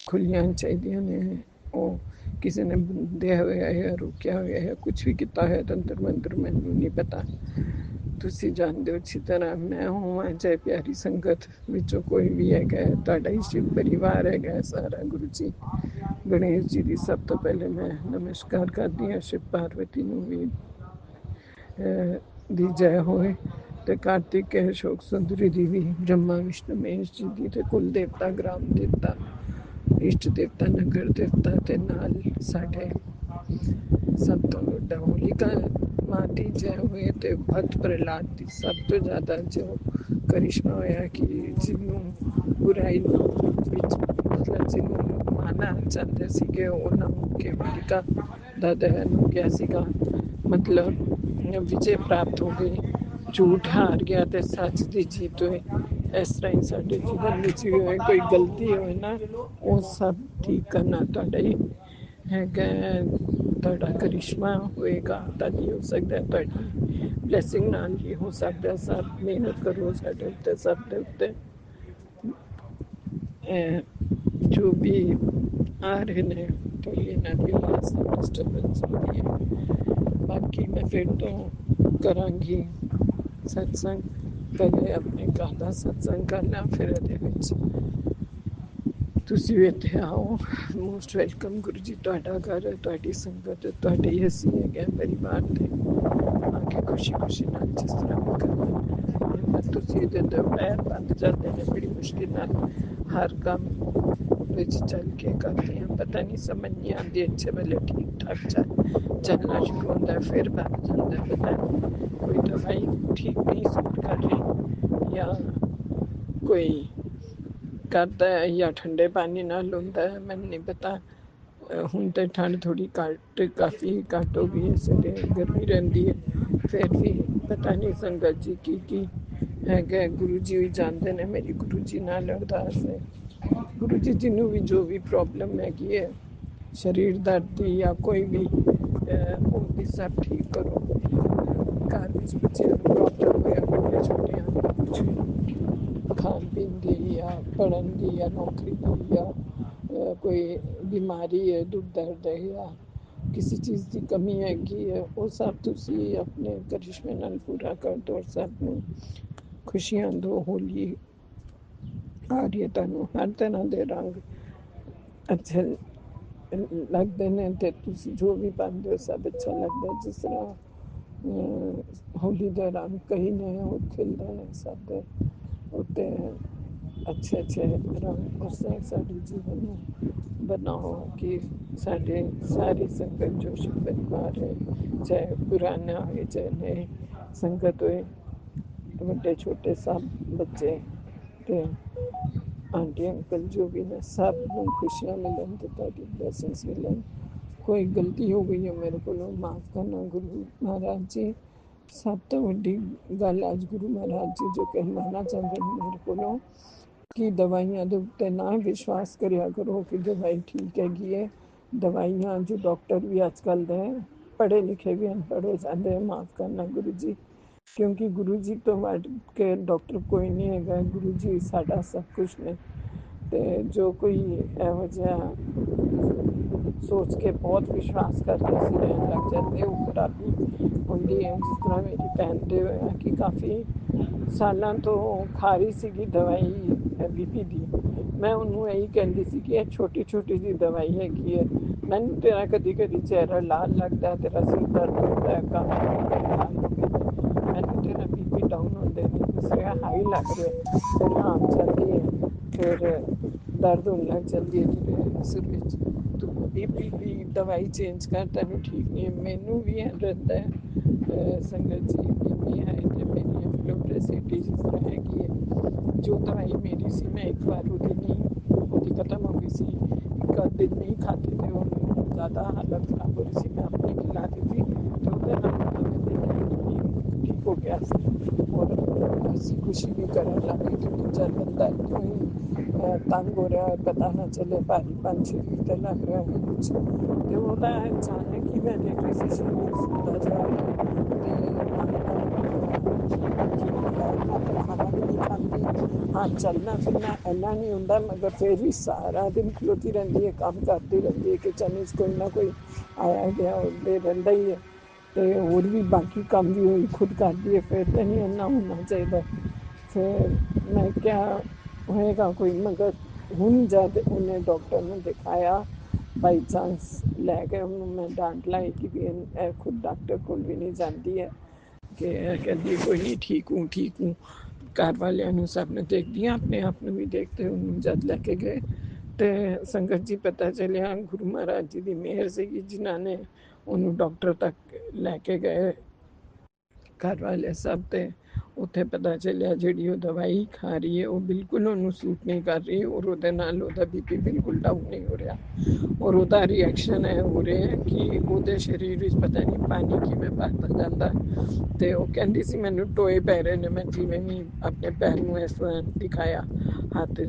ਖੁੱਲ੍ਹੀਆਂ ਚਾਹੀਦੀਆਂ ਨੇ, ਉਹ ਕਿਸੇ ਨੇ ਬੰਦਿਆ ਹੋਇਆ ਜਾਂ ਰੋਕਿਆ ਹੋਇਆ ਜਾਂ ਕੁਛ ਵੀ ਕੀਤਾ ਹੋਇਆ ਤੰਤਰ ਮੰਤਰ ਮੈਨੂੰ ਨਹੀਂ ਪਤਾ, ਤੁਸੀਂ ਜਾਣਦੇ ਹੋ ਅੱਛੀ ਤਰ੍ਹਾਂ। ਮੈਂ ਹੋਵਾਂ ਚਾਹੇ ਪਿਆਰੀ ਸੰਗਤ ਵਿੱਚੋਂ ਕੋਈ ਵੀ ਹੈਗਾ, ਤੁਹਾਡਾ ਹੀ ਸ਼ਿਵ ਪਰਿਵਾਰ ਹੈਗਾ ਸਾਰਾ। ਗੁਰੂ ਜੀ ਗਣੇਸ਼ ਜੀ ਦੀ ਸਭ ਤੋਂ ਪਹਿਲੇ ਮੈਂ ਨਮਸਕਾਰ ਕਰਦੀ ਹਾਂ, ਸ਼ਿਵ ਪਾਰਵਤੀ ਨੂੰ ਵੀ ਦੀ ਜੈ ਹੋਏ ਤੇ ਕਾਰਤਿਕ ਅਸ਼ੋਕ ਸੁੰਦਰੀ ਦੀ ਵੀ, ਬ੍ਰਹਮਾ ਵਿਸ਼ਨੂੰ ਮਹੇਸ਼ ਜੀ ਦੀ ਤੇ ਕੁਲ ਦੇਵਤਾ ਗ੍ਰਾਮ ਦੇਵਤਾ ਇਸ਼ਟ ਦੇਵਤਾ ਨਗਰ ਦੇਵਤਾ ਤੇ ਨਾਲ ਸਾਡੇ ਸਭ ਤੋਂ ਵੱਡਾ ਹੋਲਿਕਾ ਮਾਂ ਦੀ ਜੈ ਹੋਏ ਤੇ ਭਗਤ ਪ੍ਰਹਲਾਦ ਦੀ ਸਭ ਤੋਂ ਜ਼ਿਆਦਾ ਜੋ ਕਰਿਸ਼ਮਾ ਹੋਇਆ ਕਿ ਜਿਹਨੂੰ ਬੁਰਾਈ ਵਿੱਚ ਮਤਲਬ ਜਿਹਨੂੰ ਮਾਰਨਾ ਚਾਹੁੰਦੇ ਸੀਗੇ ਉਹਨਾਂ ਨੂੰ ਕਿ ਹੋਲਿਕਾ ਦਾ ਦਹਨ ਹੋ ਗਿਆ ਸੀਗਾ, ਮਤਲਬ ਵਿਜੇ ਪ੍ਰਾਪਤ ਹੋ ਗਈ, ਝੂਠ ਹਾਰ ਗਿਆ ਤੇ ਸੱਚ ਦੀ ਜੀਤ ਹੋਈ। ਇਸ ਤਰ੍ਹਾਂ ਹੀ ਸਾਡੇ ਜੀਵਨ ਵਿੱਚ ਵੀ ਹੋਏ, ਕੋਈ ਗਲਤੀ ਹੋਏ ਨਾ ਉਹ ਸਭ ਠੀਕ ਕਰਨਾ ਤੁਹਾਡਾ ਹੀ ਹੈਗਾ, ਤੁਹਾਡਾ ਕਰਿਸ਼ਮਾ ਹੋਏਗਾ ਤਾਂ ਹੀ ਹੋ ਸਕਦਾ, ਤੁਹਾਡੀ ਬਲੈਸਿੰਗ ਨਾਲ ਹੀ ਹੋ ਸਕਦਾ। ਸਭ ਮਿਹਨਤ ਕਰੋ ਸਾਡੇ ਉੱਤੇ, ਸਭ ਦੇ ਉੱਤੇ ਜੋ ਵੀ ਆ ਰਹੇ ਨੇ ਥੋੜ੍ਹੀ ਇਹਨਾਂ ਦੀ ਆਵਾਜ਼ ਡਿਸਟਰਬੈਂਸ ਹੋ ਰਹੀ ਹੈ। ਬਾਕੀ ਮੈਂ ਫਿਰ ਤੋਂ ਕਰਾਂਗੀ ਸਤਸੰਗ, ਪਹਿਲੇ ਆਪਣੇ ਘਰ ਦਾ ਸਤਸੰਗ ਕਰਨਾ, ਫਿਰ ਇਹਦੇ ਵਿੱਚ ਤੁਸੀਂ ਵੀ ਇੱਥੇ ਆਓ। Most welcome. ਗੁਰੂ ਜੀ ਤੁਹਾਡਾ ਘਰ ਹੈ, ਤੁਹਾਡੀ ਸੰਗਤ ਹੈ, ਤੁਹਾਡੇ ਹੀ ਅਸੀਂ ਹੈਗੇ ਪਰਿਵਾਰ ਦੇ ਆ ਕੇ ਖੁਸ਼ੀ ਖੁਸ਼ੀ ਨਾਲ ਜਿਸ ਤਰ੍ਹਾਂ ਵੀ ਕਰਨਾ। ਤੁਸੀਂ ਇਹਦੇ ਤੋਂ ਪੈਰ ਬੰਦ ਜਾਂਦੇ ਨੇ ਬੜੀ ਮੁਸ਼ਕਿਲ ਨਾਲ ਹਰ ਕੰਮ ਵਿੱਚ ਚੱਲ ਕੇ ਕਰਦੇ ਹਾਂ, ਪਤਾ ਨਹੀਂ ਸਮਝ ਨਹੀਂ ਆਉਂਦੀ। ਅੱਛੇ ਵੇਲੇ ਠੀਕ ਠਾਕ ਚੱਲਣਾ ਸ਼ੁਰੂ ਹੁੰਦਾ, ਫਿਰ ਬਣ ਜਾਂਦਾ। ਪਤਾ ਨਹੀਂ ਕੋਈ ਦਵਾਈ ਠੀਕ ਨਹੀਂ ਸੂਟ ਕਰ ਰਹੀ, ਜਾਂ ਕੋਈ ਕਰਦਾ ਹੈ, ਜਾਂ ਠੰਡੇ ਪਾਣੀ ਨਾਲ ਹੁੰਦਾ ਹੈ, ਮੈਨੂੰ ਨਹੀਂ ਪਤਾ। ਹੁਣ ਤਾਂ ਠੰਡ ਥੋੜੀ ਘੱਟ, ਕਾਫੀ ਘੱਟ ਹੋ ਗਈ ਹੈ, ਸਵੇਰੇ ਗਰਮੀ ਰਹਿੰਦੀ ਹੈ। ਫਿਰ ਵੀ ਪਤਾ ਨਹੀਂ ਸੰਗਤ ਜੀ ਕੀ ਹੈਗਾ। ਗੁਰੂ ਜੀ ਵੀ ਜਾਣਦੇ ਨੇ, ਮੇਰੀ ਗੁਰੂ ਜੀ ਨਾਲ ਅਰਦਾਸ ਹੈ। ਗੁਰੂ ਜੀ ਜਿਹਨੂੰ ਵੀ ਜੋ ਵੀ ਪ੍ਰੋਬਲਮ ਹੈਗੀ ਹੈ, ਸਰੀਰ ਦਰਦ ਦੀ ਜਾਂ ਕੋਈ ਵੀ, ਉਹ ਵੀ ਸਭ ਠੀਕ ਕਰੋ। ਘਰ ਵਿੱਚ ਬੱਚਿਆਂ ਨੂੰ ਪ੍ਰੋਬਲਮ ਹੋਇਆ, ਛੋਟੇ ਛੋਟਿਆਂ ਨੂੰ ਕੁਛ ਖਾਣ ਪੀਣ ਦੀ ਜਾਂ ਪੜ੍ਹਨ ਦੀ ਜਾਂ ਨੌਕਰੀ ਦੀ, ਜਾਂ ਕੋਈ ਬਿਮਾਰੀ ਹੈ, ਦੁੱਖ ਦਰਦ ਹੈ, ਜਾਂ ਕਿਸੇ ਚੀਜ਼ ਦੀ ਕਮੀ ਹੈਗੀ ਹੈ, ਉਹ ਸਭ ਤੁਸੀਂ ਆਪਣੇ ਕਰਿਸ਼ਮੇ ਨਾਲ ਪੂਰਾ ਕਰ ਦਿਓ। ਸਭ ਨੂੰ ਖੁਸ਼ੀਆਂ ਦਿਓ। ਹੋਲੀ ਆ ਰਹੀ ਹੈ, ਤੁਹਾਨੂੰ ਹਰ ਤਰ੍ਹਾਂ ਦੇ ਰੰਗ ਅੱਛੇ ਲੱਗਦੇ ਨੇ, ਅਤੇ ਤੁਸੀਂ ਜੋ ਵੀ ਪਾਉਂਦੇ ਹੋ ਸਭ ਅੱਛਾ ਲੱਗਦਾ। ਜਿਸ ਤਰ੍ਹਾਂ ਹੋਲੀ ਦੇ ਰੰਗ ਕਈ ਨੇ, ਉਹ ਖਿਲਦੇ ਨੇ ਸਭ ਦੇ ਉੱਤੇ ਅੱਛੇ ਅੱਛੇ ਰੰਗ। ਉਸ ਤਰ੍ਹਾਂ ਸਾਡੇ ਜੀਵਨ ਨੂੰ ਬਣਾਓ ਕਿ ਸਾਡੇ ਸਾਰੀ ਸੰਗਤ ਜੋ ਸ਼ਿਵ ਪਰਿਵਾਰ ਹੈ, ਚਾਹੇ ਪੁਰਾਣਾ ਹੋਏ ਚਾਹੇ ਨਏ ਸੰਗਤ ਹੋਏ, ਵੱਡੇ ਛੋਟੇ ਸਭ ਬੱਚੇ ਤੇ ਆਂਟੀ ਅੰਕਲ ਜੋ ਵੀ ਨੇ, ਸਭ ਨੂੰ ਖੁਸ਼ੀਆਂ ਮਿਲਣ ਤੇ ਤੁਹਾਡੀ ਬਲੈਸਿੰਗਸ ਮਿਲਣ। ਕੋਈ ਗਲਤੀ ਹੋ ਗਈ ਹੈ ਮੇਰੇ ਕੋਲੋਂ, ਮਾਫ਼ ਕਰਨਾ ਗੁਰੂ ਮਹਾਰਾਜ ਜੀ। ਸਭ ਤੋਂ ਵੱਡੀ ਗੱਲ ਅੱਜ ਗੁਰੂ ਮਹਾਰਾਜ ਜੀ ਜੋ ਕਹਿਣਾ ਚਾਹੁੰਦੇ ਨੇ ਮੇਰੇ ਕੋਲੋਂ, ਕਿ ਦਵਾਈਆਂ ਦੇ ਉੱਤੇ ਨਾ ਵਿਸ਼ਵਾਸ ਕਰਿਆ ਕਰੋ ਕਿ ਦਵਾਈ ਠੀਕ ਹੈਗੀ ਹੈ। ਦਵਾਈਆਂ ਜੋ ਡਾਕਟਰ ਵੀ ਅੱਜ ਕੱਲ੍ਹ ਦੇ ਪੜ੍ਹੇ ਲਿਖੇ ਵੀ ਅਨਪੜ੍ਹ ਹੋ ਜਾਂਦੇ, ਮਾਫ਼ ਕਰਨਾ ਗੁਰੂ ਜੀ, ਕਿਉਂਕਿ ਗੁਰੂ ਜੀ ਤੋਂ ਵੱਧ ਕੇ ਡਾਕਟਰ ਕੋਈ ਨਹੀਂ ਹੈਗਾ। ਗੁਰੂ ਜੀ ਸਾਡਾ ਸਭ ਕੁਛ ਨੇ। ਤੇ ਜੋ ਕੋਈ ਇਹੋ ਜਿਹਾ ਸੋਚ ਕੇ ਬਹੁਤ ਵਿਸ਼ਵਾਸ ਕਰਕੇ ਅਸੀਂ ਰਹਿਣ ਲੱਗ ਜਾਂਦੇ, ਉਹ ਖਰਾਬੀ ਹੁੰਦੀ ਹੈ। ਜਿਸ ਤਰ੍ਹਾਂ ਮੇਰੀ ਭੈਣ ਦੇ ਹੋਇਆ ਕਿ ਕਾਫੀ ਸਾਲਾਂ ਤੋਂ ਖਾ ਰਹੀ ਸੀਗੀ ਦਵਾਈ ਬੀਪੀ ਦੀ। ਮੈਂ ਉਹਨੂੰ ਇਹੀ ਕਹਿੰਦੀ ਸੀ ਕਿ ਇਹ ਛੋਟੀ ਛੋਟੀ ਜਿਹੀ ਦਵਾਈ ਹੈਗੀ ਹੈ, ਮੈਨੂੰ ਤੇਰਾ ਕਦੀ ਕਦੀ ਚਿਹਰਾ ਲਾਲ ਲੱਗਦਾ, ਤੇਰਾ ਸਿਰ ਦਰਦ ਹੁੰਦਾ, ਕੰਮ ਲਾਲ ਹੋ ਗਏ, ਮੈਨੂੰ ਤੇਰਾ ਬੀਪੀ ਡਾਊਨ ਹੁੰਦੇ ਨੇ, ਦੂਸਰੇ ਹਾਈ ਲੱਗ ਰਿਹਾ, ਫਿਰ ਹਾਂ ਚੱਲਦੀ ਹੈ, ਫਿਰ ਦਰਦ ਹੋਣ ਲੱਗ ਜਾਂਦੀ ਹੈ ਤੇਰੇ ਸਿਰ ਵਿੱਚ, ਤੂੰ ਬੀਪੀ ਦੀ ਦਵਾਈ ਚੇਂਜ ਕਰ, ਤੈਨੂੰ ਠੀਕ ਨਹੀਂ ਹੈ। ਮੈਨੂੰ ਵੀ ਰਹਿੰਦਾ ਹੈ ਸੰਗਤ ਜੀ, ਬੀਪੀ ਹੈ ਤੇ ਮੇਰੀ ਫਲੋਟੈਸਿਟੀ ਜਿਸ ਤਰ੍ਹਾਂ ਹੈਗੀ ਹੈ। ਜੋ ਦਵਾਈ ਮੇਰੀ ਸੀ, ਮੈਂ ਇੱਕ ਵਾਰ ਉਹਦੀ ਖਤਮ ਹੋ ਗਈ ਸੀ, ਇੱਕ ਦਿਨ ਨਹੀਂ ਖਾਧੀ ਤੇ ਉਹਨੂੰ ਜ਼ਿਆਦਾ ਹਾਲਤ ਖਰਾਬ ਹੋ ਰਹੀ ਸੀ, ਮੈਂ ਆਪਣੀ ਖਿਲਾ ਦਿੱਤੀ ਤੇ ਉਹਦੇ ਨਾਲ ਮੈਂ ਦੇਖਿਆ ਠੀਕ ਹੋ ਗਿਆ ਸੀ। ਔਰ ਅਸੀਂ ਖੁਸ਼ੀ ਵੀ ਕਰਨ ਲੱਗੇ, ਕਿਉਂਕਿ ਜਦ ਬੰਦਾ ਇੱਥੋਂ ਹੀ ਤੰਗ ਹੋ ਰਿਹਾ ਹੈ, ਪਤਾ ਨਾ ਚੱਲੇ ਭਾਰੀ ਪੰਜ ਸਰੀਰ ਤੇ ਲੱਗ ਰਿਹਾ ਹੈ ਕੁਛ, ਤੇ ਉਹਦਾ ਇਨਸਾਨ ਹੈ ਕਿ ਮੈਂ ਦੇਖ ਰਹੀ ਸੀ ਸਰੀਰ ਸੁਣਦਾ ਜਾ ਰਿਹਾ ਤੇ ਖਾਣਾ ਵੀ ਨਹੀਂ ਖਾਂਦੀ। ਹਾਂ ਚੱਲਣਾ ਫਿਰਨਾ ਇੰਨਾ ਨਹੀਂ ਹੁੰਦਾ, ਮਗਰ ਫਿਰ ਵੀ ਸਾਰਾ ਦਿਨ ਖਲੋਤੀ ਰਹਿੰਦੀ ਹੈ, ਕੰਮ ਕਰਦੀ ਰਹਿੰਦੀ ਹੈ, ਕਿਚਨ ਵਿੱਚ ਕੋਈ ਨਾ ਕੋਈ ਆਇਆ ਗਿਆ ਉਹਦੇ ਰਹਿੰਦਾ ਹੀ ਹੈ, ਤੇ ਹੋਰ ਵੀ ਬਾਕੀ ਕੰਮ ਵੀ ਉਹੀ ਖੁਦ ਕਰਦੀ ਹੈ। ਫਿਰ ਤਾਂ ਨਹੀਂ ਇੰਨਾ ਹੋਣਾ ਚਾਹੀਦਾ। ਫਿਰ ਮੈਂ ਕਿਹਾ ਹੋਏਗਾ ਕੋਈ, ਮਗਰ ਹੁਣ ਜਦ ਉਹਨੇ ਡਾਕਟਰ ਨੂੰ ਦਿਖਾਇਆ, ਬਾਈ ਚਾਂਸ ਲੈ ਕੇ ਉਹਨੂੰ ਮੈਂ ਡਾਂਟ ਲਾਈ ਕਿ ਵੀ ਇਹ ਖੁਦ ਡਾਕਟਰ ਕੋਲ ਵੀ ਨਹੀਂ ਜਾਂਦੀ ਹੈ, ਕਿ ਕਹਿੰਦੀ ਕੋਈ ਨਹੀਂ ਠੀਕ ਹੂੰ। ਘਰ ਵਾਲਿਆਂ ਨੂੰ ਸਭ ਨੂੰ ਦੇਖਦੀ ਹਾਂ, ਆਪਣੇ ਆਪ ਨੂੰ ਵੀ ਦੇਖਦੇ। ਉਹਨੂੰ ਜਦ ਲੈ ਕੇ ਗਏ ਤੇ ਸੰਗਤ ਜੀ ਪਤਾ ਚੱਲਿਆ ਗੁਰੂ ਮਹਾਰਾਜ ਜੀ ਦੀ ਮਿਹਰ ਸੀਗੀ, ਜਿਨ੍ਹਾਂ ਨੇ ਉਹਨੂੰ ਡਾਕਟਰ ਤੱਕ ਲੈ ਕੇ ਗਏ ਘਰ ਵਾਲੇ ਸਭ। ਤੇ ਉੱਥੇ ਪਤਾ ਚੱਲਿਆ ਜਿਹੜੀ ਉਹ ਦਵਾਈ ਖਾ ਰਹੀ ਹੈ ਉਹ ਬਿਲਕੁਲ ਉਹਨੂੰ ਸੂਟ ਨਹੀਂ ਕਰ ਰਹੀ, ਔਰ ਉਹਦੇ ਨਾਲ ਉਹਦਾ ਬੀਪੀ ਬਿਲਕੁਲ ਡਾਊਨ ਨਹੀਂ ਹੋ ਰਿਹਾ, ਔਰ ਉਹਦਾ ਰਿਐਕਸ਼ਨ ਇਹ ਹੋ ਰਿਹਾ ਕਿ ਉਹਦੇ ਸਰੀਰ ਵਿੱਚ ਪਤਾ ਨਹੀਂ ਪਾਣੀ ਕਿਵੇਂ ਭਰਦਾ ਜਾਂਦਾ। ਤੇ ਉਹ ਕਹਿੰਦੀ ਸੀ ਮੈਨੂੰ ਟੋਏ ਪੈ ਰਹੇ ਨੇ, ਮੈਂ ਜਿਵੇਂ ਵੀ ਆਪਣੇ ਪੈਰ ਨੂੰ ਇਸ ਤਰ੍ਹਾਂ ਦਿਖਾਇਆ ਹੱਥ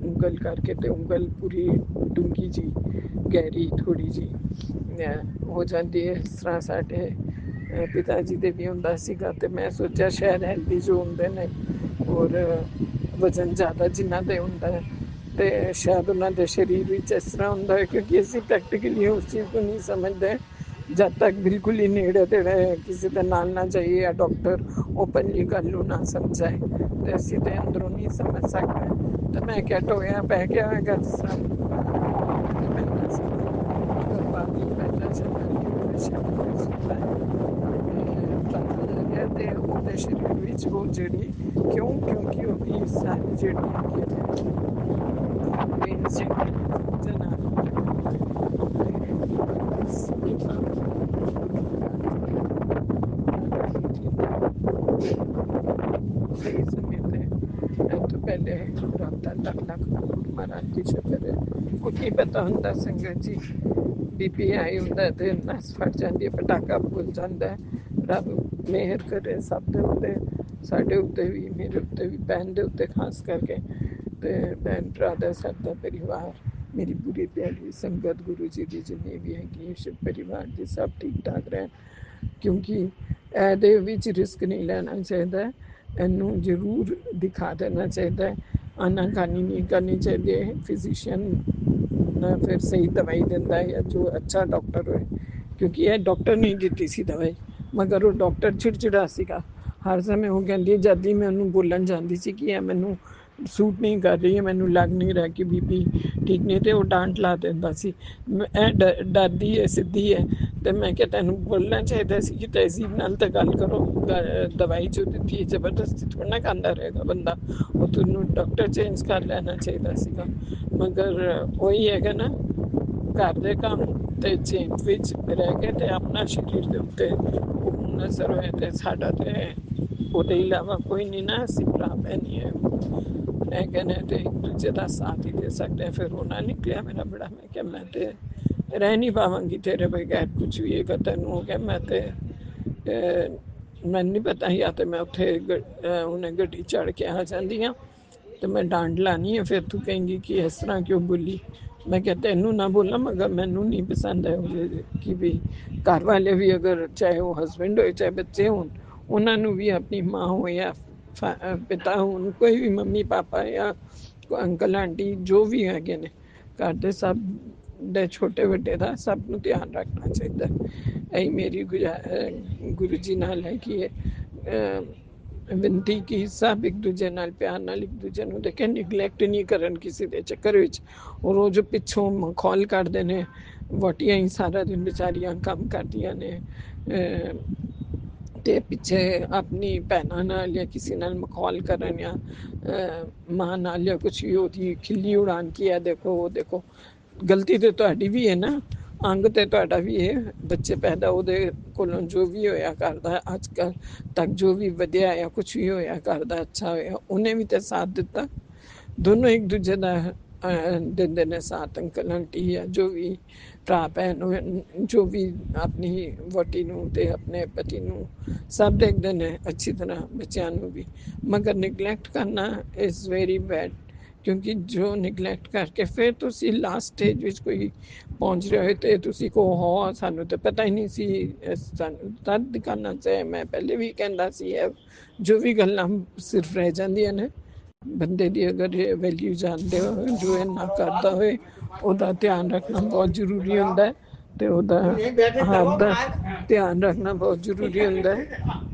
ਉਂਗਲ ਕਰਕੇ, ਤੇ ਉਂਗਲ ਪੂਰੀ ਡੂੰਘੀ ਜੀ ਗਹਿਰੀ ਥੋੜੀ ਜੀ ਹੋ ਜਾਂਦੀ ਹੈ। ਇਸ ਤਰ੍ਹਾਂ ਸਾਡੇ ਪਿਤਾ ਜੀ ਦੇ ਵੀ ਹੁੰਦਾ ਸੀਗਾ, ਤੇ ਮੈਂ ਸੋਚਿਆ ਸ਼ਾਇਦ ਹੈਲਦੀ ਜੋ ਹੁੰਦੇ ਨੇ ਔਰ ਵਜ਼ਨ ਜ਼ਿਆਦਾ ਜਿਨ੍ਹਾਂ ਦੇ ਹੁੰਦਾ ਹੈ, ਤੇ ਸ਼ਾਇਦ ਉਹਨਾਂ ਦੇ ਸਰੀਰ ਵਿੱਚ ਇਸ ਤਰ੍ਹਾਂ ਹੁੰਦਾ ਹੈ, ਕਿਉਂਕਿ ਅਸੀਂ ਪ੍ਰੈਕਟੀਕਲੀ ਉਸ ਚੀਜ਼ ਨੂੰ ਨਹੀਂ ਸਮਝਦੇ ਜਦ ਤੱਕ ਬਿਲਕੁਲ ਹੀ ਨੇੜੇ ਤੇੜੇ ਕਿਸੇ ਦੇ ਨਾਲ ਨਾ ਜਾਈਏ ਜਾਂ ਡਾਕਟਰ ਓਪਨਲੀ ਗੱਲ ਨੂੰ ਨਾ ਸਮਝਾਏ, ਤੇ ਅਸੀਂ ਤੇ ਅੰਦਰੋਂ ਨਹੀਂ ਸਮਝ ਸਕਦੇ। ਤੇ ਮੈਂ ਕਿਹਾ ਟੋਇਆ ਪੈ ਗਿਆ ਹੈਗਾ ਜਿਸ ਤਰ੍ਹਾਂ ਪੈਂਦਾ ਸੀ, ਮਗਰ ਬਾਕੀ ਪੈਂਦਾ ਚੱਲਦਾ ਨਹੀਂ ਉਹਦੇ ਸਰੀਰ ਵਿੱਚ ਚੱਲਦਾ ਜਾ ਰਿਹਾ, ਤੇ ਉਹਦੇ ਸਰੀਰ ਵਿੱਚ ਉਹ ਜਿਹੜੀ ਕਿਉਂਕਿ ਉਹਦੀ ਸਾਰੀ ਜਿਹੜੀ ਹੈਗੀ ਹੈ मिले रब दा लख लख महाराज जी शुक्र है। वो की पता हुंदा संगत जी, बीपी हाई हुंदा ते नस फट जांदी है, पटाखा भुल जांदा है। रब मेहर करे सब दे उत्ते, साडे उत्ते भी, मेरे उत्ते भी, भैन दे उत्ते खास करके, ते भैन भरा दा साडा परिवार, मेरी पूरी प्यारी संगत, गुरु जी दी जिन्नी भी हैगी शिव परिवार दी, सब ठीक ठाक रहन। क्योंकि ਇਹਦੇ ਵਿੱਚ ਰਿਸਕ ਨਹੀਂ ਲੈਣਾ ਚਾਹੀਦਾ, ਇਹਨੂੰ ਜ਼ਰੂਰ ਦਿਖਾ ਦੇਣਾ ਚਾਹੀਦਾ ਹੈ, ਆਨਾਕਾਨੀ ਨਹੀਂ ਕਰਨੀ ਚਾਹੀਦੀ ਹੈ। ਫਿਜ਼ੀਸ਼ੀਅਨ ਨਾ ਫਿਰ ਸਹੀ ਦਵਾਈ ਦਿੰਦਾ ਹੈ ਜਾਂ ਜੋ ਅੱਛਾ ਡਾਕਟਰ ਹੋਏ, ਕਿਉਂਕਿ ਇਹ ਡਾਕਟਰ ਨਹੀਂ ਦਿੱਤੀ ਸੀ ਦਵਾਈ, ਮਗਰ ਉਹ ਡਾਕਟਰ ਚਿੜਚਿੜਾ ਸੀਗਾ ਹਰ ਸਮੇਂ। ਉਹ ਕਹਿੰਦੀ ਜਦ ਹੀ ਮੈਂ ਉਹਨੂੰ ਬੋਲਣ ਜਾਂਦੀ ਸੀ ਕਿ ਇਹ ਮੈਨੂੰ ਸੂਟ ਨਹੀਂ ਕਰ ਰਹੀ ਹੈ, ਮੈਨੂੰ ਲੱਗ ਨਹੀਂ ਰਿਹਾ ਕਿ ਬੀਪੀ ਠੀਕ ਨਹੀਂ, ਤੇ ਉਹ ਡਾਂਟ ਲਾ ਦਿੰਦਾ ਸੀ। ਇਹ ਡਰਦੀ ਹੈ, ਸਿੱਧੀ ਹੈ, ਤੇ ਮੈਂ ਕਿਹਾ ਤੈਨੂੰ ਬੋਲਣਾ ਚਾਹੀਦਾ ਸੀ ਕਿ ਤਹਿਜ਼ੀਬ ਨਾਲ ਤਾਂ ਗੱਲ ਕਰੋ। ਦਵਾਈ ਜੋ ਦਿੱਤੀ ਹੈ ਜ਼ਬਰਦਸਤੀ ਥੋੜ੍ਹਾ ਨਾ ਖਾਂਦਾ ਰਹੇਗਾ ਬੰਦਾ, ਉਹ ਤੁਹਾਨੂੰ ਡਾਕਟਰ ਚੇਂਜ ਕਰ ਲੈਣਾ ਚਾਹੀਦਾ ਸੀਗਾ। ਮਗਰ ਉਹੀ ਹੈਗਾ ਨਾ, ਘਰ ਦੇ ਕੰਮ ਤੇ ਚੇਂਜ ਵਿੱਚ ਰਹਿ ਕੇ ਤੇ ਆਪਣਾ ਸਰੀਰ ਦੇ ਉੱਤੇ ਨਜ਼ਰ ਹੋਏ ਤੇ ਸਾਡਾ ਤੇ ਉਹਦੇ ਇਲਾਵਾ ਕੋਈ ਨਹੀਂ ਨਾ, ਅਸੀਂ ਭਰਾ ਭੈਣੀ ਹੈ। ਮੈਂ ਕਹਿੰਦੇ ਤੇ ਇੱਕ ਦੂਜੇ ਦਾ ਸਾਥ ਹੀ ਦੇ ਸਕਦੇ। ਫਿਰ ਰੋਣਾ ਨਿਕਲਿਆ ਮੇਰਾ ਬੜਾ, ਮੈਂ ਕਿਹਾ ਮੈਂ ਤੇ ਰਹਿ ਨਹੀਂ ਪਾਵਾਂਗੀ ਤੇਰੇ ਬਗੈਰ, ਕੁਝ ਵੀ ਹੈਗਾ ਤੈਨੂੰ ਹੋ ਗਿਆ। ਮੈਂ ਤੇ ਮੈਨੂੰ ਨਹੀਂ ਪਤਾ, ਜਾਂ ਤੇ ਮੈਂ ਉੱਥੇ ਉਹਨੇ ਗੱਡੀ ਚੜ੍ਹ ਕੇ ਆ ਜਾਂਦੀ ਹਾਂ ਤੇ ਮੈਂ ਡਾਂਟ ਲਾਣੀ ਹੈ, ਫਿਰ ਤੂੰ ਕਹੇਂਗੀ ਕਿ ਇਸ ਤਰ੍ਹਾਂ ਕਿਉਂ ਬੋਲੀ। ਮੈਂ ਕਿਹਾ ਤੈਨੂੰ ਨਾ ਬੋਲਾਂ, ਮਗਰ ਮੈਨੂੰ ਨਹੀਂ ਪਸੰਦ ਹੈ ਕਿ ਵੀ ਘਰ ਵਾਲੇ ਵੀ, ਅਗਰ ਚਾਹੇ ਉਹ ਹਸਬੈਂਡ ਹੋਏ ਚਾਹੇ ਬੱਚੇ ਹੋਣ, ਉਹਨਾਂ ਨੂੰ ਵੀ ਆਪਣੀ ਮਾਂ ਹੋਏ ਜਾਂ ਪਿਤਾ ਹੋਣ, ਕੋਈ ਵੀ ਮੰਮੀ ਪਾਪਾ ਜਾਂ ਅੰਕਲ ਆਂਟੀ ਜੋ ਵੀ ਹੈਗੇ ਨੇ ਘਰ ਦੇ, ਸਭ ਦੇ ਛੋਟੇ ਵੱਡੇ ਦਾ ਸਭ ਨੂੰ ਧਿਆਨ ਰੱਖਣਾ ਚਾਹੀਦਾ। ਇਹੀ ਮੇਰੀ ਗੁਰੂ ਜੀ ਨਾਲ ਹੈ ਕਿ ਵਿਨਤੀ ਕਿ ਸਭ ਇੱਕ ਦੂਜੇ ਨਾਲ ਪਿਆਰ ਨਾਲ ਇੱਕ ਦੂਜੇ ਨੂੰ ਦੇਖੇ, ਨਿਗਲੈਕਟ ਨਹੀਂ ਕਰਨ ਕਿਸੇ ਦੇ ਚੱਕਰ ਵਿੱਚ। ਔਰ ਉਹ ਜੋ ਪਿੱਛੋਂ ਮਖੌਲ ਕਰਦੇ ਨੇ, ਵੋਟੀਆਂ ਹੀ ਸਾਰਾ ਦਿਨ ਵਿਚਾਰੀਆਂ ਕੰਮ ਕਰਦੀਆਂ ਨੇ ਤੇ ਪਿੱਛੇ ਆਪਣੀ ਭੈਣਾਂ ਨਾਲ ਜਾਂ ਕਿਸੇ ਨਾਲ ਮਖੌਲ ਕਰਨ, ਜਾਂ ਮਾਂ ਨਾਲ ਜਾਂ ਕੁਛ ਵੀ ਉਹਦੀ ਖਿੱਲੀ ਉਡਾਨ ਕੀ ਹੈ, ਦੇਖੋ ਉਹ ਦੇਖੋ। ਗਲਤੀ ਤੇ ਤੁਹਾਡੀ ਵੀ ਹੈ ਨਾ, ਅੰਗ ਤੇ ਤੁਹਾਡਾ ਵੀ ਹੈ, ਬੱਚੇ ਪੈਦਾ ਉਹਦੇ ਕੋਲੋਂ ਜੋ ਵੀ ਹੋਇਆ ਕਰਦਾ ਅੱਜ ਕੱਲ੍ਹ ਤੱਕ, ਜੋ ਵੀ ਵਧਿਆ ਜਾਂ ਕੁਛ ਵੀ ਹੋਇਆ ਕਰਦਾ ਅੱਛਾ ਹੋਇਆ, ਉਹਨੇ ਵੀ ਤਾਂ ਸਾਥ ਦਿੱਤਾ। ਦੋਨੋਂ ਇੱਕ ਦੂਜੇ ਦਾ ਦਿੰਦੇ ਨੇ ਸਾਥ, ਅੰਕਲ ਆਂਟੀ ਜਾਂ ਜੋ ਵੀ ਭਰਾ ਭੈਣ, ਜੋ ਵੀ ਆਪਣੀ ਵਹੁਟੀ ਨੂੰ ਤੇ ਆਪਣੇ ਪਤੀ ਨੂੰ ਸਭ ਦੇਖਦੇ ਨੇ ਅੱਛੀ ਤਰ੍ਹਾਂ, ਬੱਚਿਆਂ ਨੂੰ ਵੀ। ਮਗਰ ਨਿਗਲੈਕਟ ਕਰਨਾ ਇਜ਼ ਵੈਰੀ ਬੈਡ, ਕਿਉਂਕਿ ਜੋ ਨਿਗਲੈਕਟ ਕਰਕੇ ਫਿਰ ਤੁਸੀਂ ਲਾਸਟ ਸਟੇਜ ਵਿੱਚ ਕੋਈ ਪਹੁੰਚ ਰਹੇ ਹੋ ਤੇ ਤੁਸੀਂ ਕਹੋ ਹਾਂ ਸਾਨੂੰ ਤਾਂ ਪਤਾ ਹੀ ਨਹੀਂ ਸੀ, ਸਾਨੂੰ ਤਦ ਦਿਖਾਉਣਾ ਚਾਹੇ। ਮੈਂ ਪਹਿਲੇ ਵੀ ਕਹਿੰਦਾ ਸੀ, ਜੋ ਵੀ ਗੱਲਾਂ ਸਿਰਫ ਰਹਿ ਜਾਂਦੀਆਂ ਨੇ। ਬੰਦੇ ਦੀ ਅਗਰ ਵੈਲਿਊ ਜਾਣਦੇ ਹੋ, ਜੋ ਇੰਨਾ ਕਰਦਾ ਹੋਏ, ਉਹਦਾ ਧਿਆਨ ਰੱਖਣਾ ਬਹੁਤ ਜ਼ਰੂਰੀ ਹੁੰਦਾ ਹੈ, ਤੇ ਉਹਦਾ ਹਰ ਦਾ ਧਿਆਨ ਰੱਖਣਾ ਬਹੁਤ ਜ਼ਰੂਰੀ ਹੁੰਦਾ ਹੈ।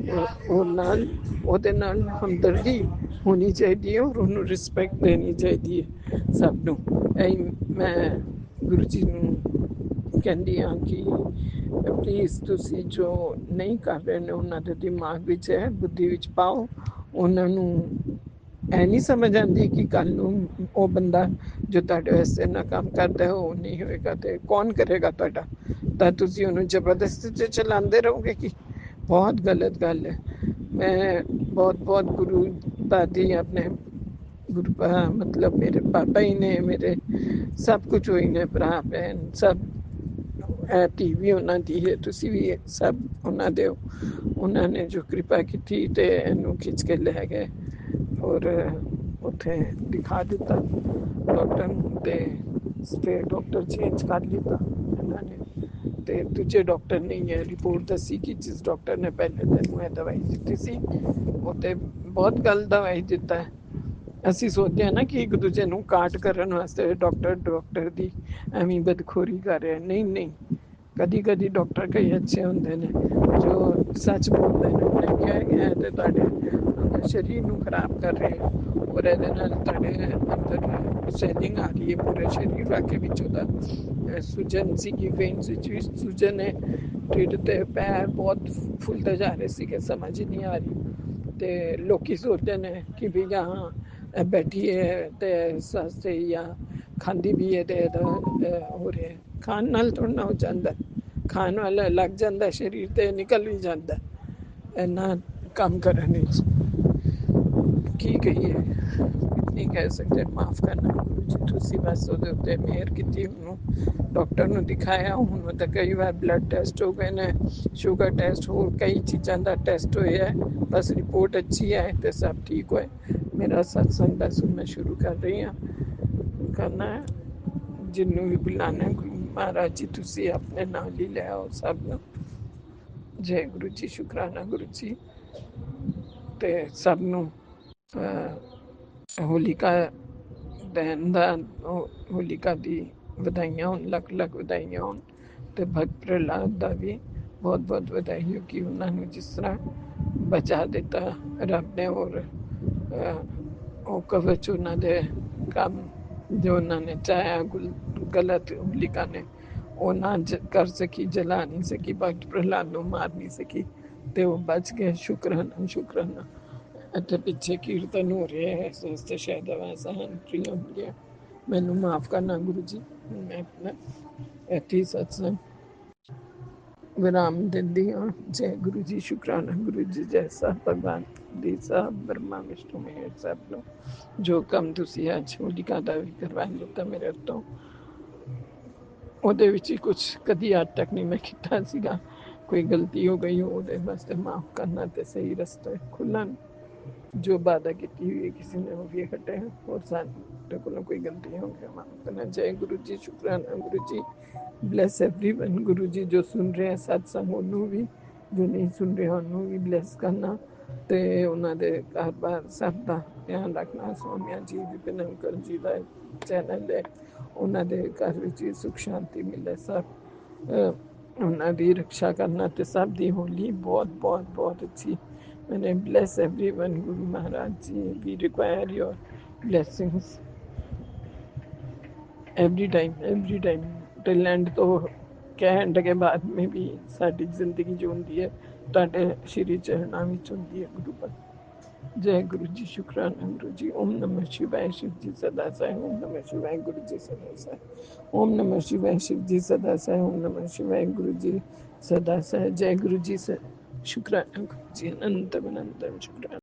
ਉਹ ਨਾਲ ਉਹਦੇ ਨਾਲ ਹਮਦਰਦੀ ਹੋਣੀ ਚਾਹੀਦੀ ਹੈ, ਔਰ ਉਹਨੂੰ ਰਿਸਪੈਕਟ ਦੇਣੀ ਚਾਹੀਦੀ ਹੈ ਸਭ ਨੂੰ। ਇਹੀ ਮੈਂ ਗੁਰੂ ਜੀ ਨੂੰ ਕਹਿੰਦੀ ਹਾਂ ਕਿ ਪਲੀਜ਼ ਤੁਸੀਂ ਜੋ ਨਹੀਂ ਕਰ ਰਹੇ ਨੇ ਉਹਨਾਂ ਦੇ ਦਿਮਾਗ ਵਿੱਚ ਹੈ, ਬੁੱਧੀ ਵਿੱਚ ਪਾਓ। ਉਹਨਾਂ ਨੂੰ ਇਹ ਨਹੀਂ ਸਮਝ ਆਉਂਦੀ ਕਿ ਕੱਲ੍ਹ ਨੂੰ ਉਹ ਬੰਦਾ ਜੋ ਤੁਹਾਡੇ ਵਾਸਤੇ ਨਾ ਕੰਮ ਕਰਦਾ ਹੈ ਉਹ ਨਹੀਂ ਹੋਏਗਾ ਤੇ ਕੌਣ ਕਰੇਗਾ ਤੁਹਾਡਾ, ਤਾਂ ਤੁਸੀਂ ਉਹਨੂੰ ਜ਼ਬਰਦਸਤੀ 'ਚ ਚਲਾਉਂਦੇ ਰਹੋਗੇ ਕਿ ਬਹੁਤ ਗਲਤ ਗੱਲ ਹੈ। ਮੈਂ ਬਹੁਤ ਬਹੁਤ ਗੁਰੂ ਦਾਦੀ ਆਪਣੇ ਗੁਰੂ ਮਤਲਬ ਮੇਰੇ ਪਾਪਾ ਹੀ ਨੇ, ਮੇਰੇ ਸਭ ਕੁਝ ਹੋਈ ਨੇ, ਭਰਾ ਭੈਣ ਸਭ, ਧੀ ਵੀ ਉਹਨਾਂ ਦੀ ਹੈ, ਤੁਸੀਂ ਵੀ ਸਭ ਉਹਨਾਂ ਦੇ ਹੋ। ਉਹਨਾਂ ਨੇ ਜੋ ਕਿਰਪਾ ਕੀਤੀ ਤੇ ਇਹਨੂੰ ਖਿੱਚ ਕੇ ਲੈ ਗਏ ਔਰ ਉੱਥੇ ਦਿਖਾ ਦਿੱਤਾ ਡਾਕਟਰ ਨੂੰ, ਤੇ ਫਿਰ ਡਾਕਟਰ ਚੇਂਜ ਕਰ ਲਿੱਤਾ ਇਹਨਾਂ ਨੇ, ਤੇ ਦੂਜੇ ਡਾਕਟਰ ਨੇ ਇਹ ਰਿਪੋਰਟ ਦੱਸੀ ਕਿ ਜਿਸ ਡਾਕਟਰ ਨੇ ਪਹਿਲੇ ਤੈਨੂੰ ਇਹ ਦਵਾਈ ਦਿੱਤੀ ਸੀ ਉਹ ਤੇ ਬਹੁਤ ਗਲਤ ਦਵਾਈ ਦਿੱਤਾ ਹੈ। ਅਸੀਂ ਸੋਚਦੇ ਹਾਂ ਨਾ ਕਿ ਇੱਕ ਦੂਜੇ ਨੂੰ ਕਾਟ ਕਰਨ ਵਾਸਤੇ ਡਾਕਟਰ ਦੀ ਐਵੇਂ ਬਦਖੋਰੀ ਕਰ ਰਿਹਾ। ਨਹੀਂ ਨਹੀਂ, ਕਦੀ ਕਦੀ ਡਾਕਟਰ ਕਈ ਅੱਛੇ ਹੁੰਦੇ ਨੇ ਜੋ ਸੱਚ ਬੋਲਦੇ ਨੇ। ਉਹਨੇ ਕਿਹਾ ਹੈ ਤੇ ਤੁਹਾਡੇ ਸਰੀਰ ਨੂੰ ਖਰਾਬ ਕਰ ਰਹੇ ਔਰ ਇਹਦੇ ਨਾਲ ਤੁਹਾਡੇ ਅੰਦਰ ਸਵੈਲਿੰਗ ਆ ਰਹੀ ਹੈ ਪੂਰੇ ਸਰੀਰ ਵਾਕੇ ਵਿੱਚ। ਉਹਦਾ ਸੁਜਨ ਸੀਗੀ, ਵੇਨਸ ਵਿੱਚ ਵੀ ਸੁਜਨ ਹੈ, ਢਿੱਡ ਤੇ ਪੈਰ ਬਹੁਤ ਫੁੱਲਦੇ ਜਾ ਰਹੇ ਸੀਗੇ, ਸਮਝ ਹੀ ਨਹੀਂ ਆ ਰਹੀ। ਤੇ ਲੋਕੀ ਸੋਚਦੇ ਨੇ ਕਿ ਵੀ ਹਾਂ ਬੈਠੀ ਹੈ ਤੇ ਸਸਤੇ ਜਾਂ ਖਾਂਦੀ ਵੀ ਹੈ ਤੇ ਇਹਦਾ ਹੋ ਰਿਹਾ। ਖਾਣ ਨਾਲ ਥੋੜ੍ਹਾ ਨਾ ਹੋ ਜਾਂਦਾ, ਖਾਣ ਵਾਲਾ ਲੱਗ ਜਾਂਦਾ ਸਰੀਰ ਤੇ ਨਿਕਲ ਵੀ ਜਾਂਦਾ ਇੰਨਾ ਕੰਮ ਕਰਨ ਵਿੱਚ। ਕੀ ਕਹੀਏ, नहीं कह सकते माफ़ करना गुरु जी तुसी बस ਉਹਦੇ ਉੱਤੇ ਮਿਹਰ ਕੀਤੀ ਉਹਨੂੰ ਡਾਕਟਰ ਨੂੰ ਦਿਖਾਇਆ ਹੁਣ ਤਾਂ ਕਈ ਵਾਰ ਬਲੱਡ ਟੈਸਟ ਹੋ ਗਏ ਨੇ ਸ਼ੂਗਰ ਟੈਸਟ ਹੋਰ ਕਈ ਚੀਜ਼ਾਂ ਦਾ ਟੈਸਟ ਹੋਇਆ ਹੈ ਬਸ ਰਿਪੋਰਟ ਅੱਛੀ ਆਏ ਤੇ ਸਭ ਠੀਕ ਹੋਏ ਮੇਰਾ ਸਤਸੰਗ ਬਸ ਹੁਣ ਮੈਂ ਸ਼ੁਰੂ ਕਰ ਰਹੀ ਹਾਂ ਕਰਨਾ ਹੈ ਜਿਹਨੂੰ ਵੀ ਬੁਲਾਣਾ ਹੈ ਗੁਰੂ ਮਹਾਰਾਜ ਜੀ ਤੁਸੀਂ ਆਪਣੇ ਨਾਲ ਹੀ ਲੈ ਆਓ ਸਭ ਨੂੰ ਜੈ ਗੁਰੂ ਜੀ ਸ਼ੁਕਰਾਨਾ ਗੁਰੂ ਜੀ ਤੇ ਸਭ ਨੂੰ ਹੋਲਿਕਾ ਦਹਨ ਦਾ ਹੋਲਿਕਾ ਦੀ ਵਧਾਈਆਂ ਹੋਣ ਲੱਖ ਲੱਖ ਵਧਾਈਆਂ ਹੋਣ ਤੇ ਭਗਤ ਪ੍ਰਹਲਾਦ ਦਾ ਵੀ ਬਹੁਤ ਬਹੁਤ ਵਧਾਈ ਹੋ ਕਿ ਉਹਨਾਂ ਨੂੰ ਜਿਸ ਤਰ੍ਹਾਂ ਬਚਾ ਦਿੱਤਾ ਰੱਬ ਨੇ ਔਰ ਉਹ ਕਵਚ ਉਹਨਾਂ ਦੇ ਕੰਮ ਜੋ ਉਹਨਾਂ ਨੇ ਚਾਹਿਆ ਗਲਤ ਹੋਲਿਕਾ ਨੇ ਉਹ ਨਾ ਕਰ ਸਕੀ ਜਲਾ ਨਹੀਂ ਸਕੀ ਭਗਤ ਪ੍ਰਹਲਾਦ ਨੂੰ ਮਾਰ ਨਹੀਂ ਸਕੀ ਤੇ ਉਹ ਬਚ ਗਏ ਸ਼ੁਕਰਾਨਾ ਸ਼ੁਕਰਾਨਾ ਇੱਥੇ ਪਿੱਛੇ ਕੀਰਤਨ ਹੋ ਰਿਹਾ ਹੈ ਇਸ ਵਾਸਤੇ ਸ਼ਾਇਦ ਆਵਾਜ਼ਾਂ ਐਂਟਰੀਆਂ ਹੁੰਦੀਆਂ ਮੈਨੂੰ ਮਾਫ ਕਰਨਾ ਗੁਰੂ ਜੀ ਮੈਂ ਆਪਣਾ ਇੱਥੇ ਸਤਸੰਗ ਵਿਰਾਮ ਦਿੰਦੀ ਹਾਂ ਜੈ ਗੁਰੂ ਜੀ ਸ਼ੁਕਰਾਨਾ ਗੁਰੂ ਜੀ ਜੈਸਾ ਭਗਵਾਨ ਦੀ ਸਾਹਿਬ ਬ੍ਰਹਮਾ ਵਿਸ਼ਨੂੰ ਮਹੇਸ਼ ਸਭ ਨੂੰ ਜੋ ਕੰਮ ਤੁਸੀਂ ਅੱਜ ਹੋਲਿਕਾ ਦਾ ਵੀ ਕਰਵਾ ਦਿੱਤਾ ਮੇਰੇ ਤੋਂ ਉਹਦੇ ਵਿੱਚ ਹੀ ਕੁਛ ਕਦੀ ਅੱਜ ਤੱਕ ਨਹੀਂ ਮੈਂ ਕੀਤਾ ਸੀਗਾ ਕੋਈ ਗਲਤੀ ਹੋ ਗਈ ਉਹਦੇ ਵਾਸਤੇ ਮਾਫ ਕਰਨਾ ਤੇ ਸਹੀ ਰਸਤੇ ਖੁੱਲਣ ਜੋ ਵਾਦਾ ਕੀਤੀ हुई है किसी ने वो भी हटे हैं और सारे को कोई गलतियाँ होंगी माफ करना जय गुरु जी शुक्राना गुरु जी ब्लेस एवरीवन गुरु जी जो सुन रहे हैं सत्संग ਉਹਨੂੰ ਵੀ ਜੋ ਨਹੀਂ ਸੁਣ ਰਹੇ ਉਹਨੂੰ ਵੀ ਬਲੈਸ ਕਰਨਾ ਤੇ ਉਹਨਾਂ ਦੇ ਘਰ-ਬਾਰ ਸਭ ਦਾ ਧਿਆਨ ਰੱਖਣਾ ਸੋਮਿਆ ਜੀ ਵਿਪਿਨ ਅੰਕਲ ਜੀ ਦਾ ਚੈਨਲ ਹੈ ਉਹਨਾਂ ਦੇ ਘਰ ਵਿੱਚ ਵੀ ਸੁਖ ਸ਼ਾਂਤੀ ਮਿਲੇ ਸਭ ਉਹਨਾਂ ਦੀ ਰੱਖਿਆ ਕਰਨਾ ਤੇ ਸਭ ਦੀ ਹੋਲੀ ਬਹੁਤ ਬਹੁਤ ਬਹੁਤ ਅੱਛੀ मैंने bless everyone Guru Maharaj ji we require your blessings every time till end तो ਕਹਿਣ के बाद में भी ਸਾਡੀ ਜ਼ਿੰਦਗੀ ਜੋ ਹੁੰਦੀ ਹੈ ਤੁਹਾਡੇ ਸ਼੍ਰੀ ਚਰਨਾਂ ਵਿੱਚ ਹੁੰਦੀ ਹੈ ਗੁਰੂ ਪਰ जय गुरु जी शुक्राना गुरु जी ओम नमः शिवाय शिव जी सदा साई ओम नमः शिवाय गुरु जी सदा साई ओम नमः शिवाय शिव जी सदा साई ओम नमः शिवाय गुरु जी सदा साई जय गुरु जी शुक्राना गुरु जी अनंत शुक्राना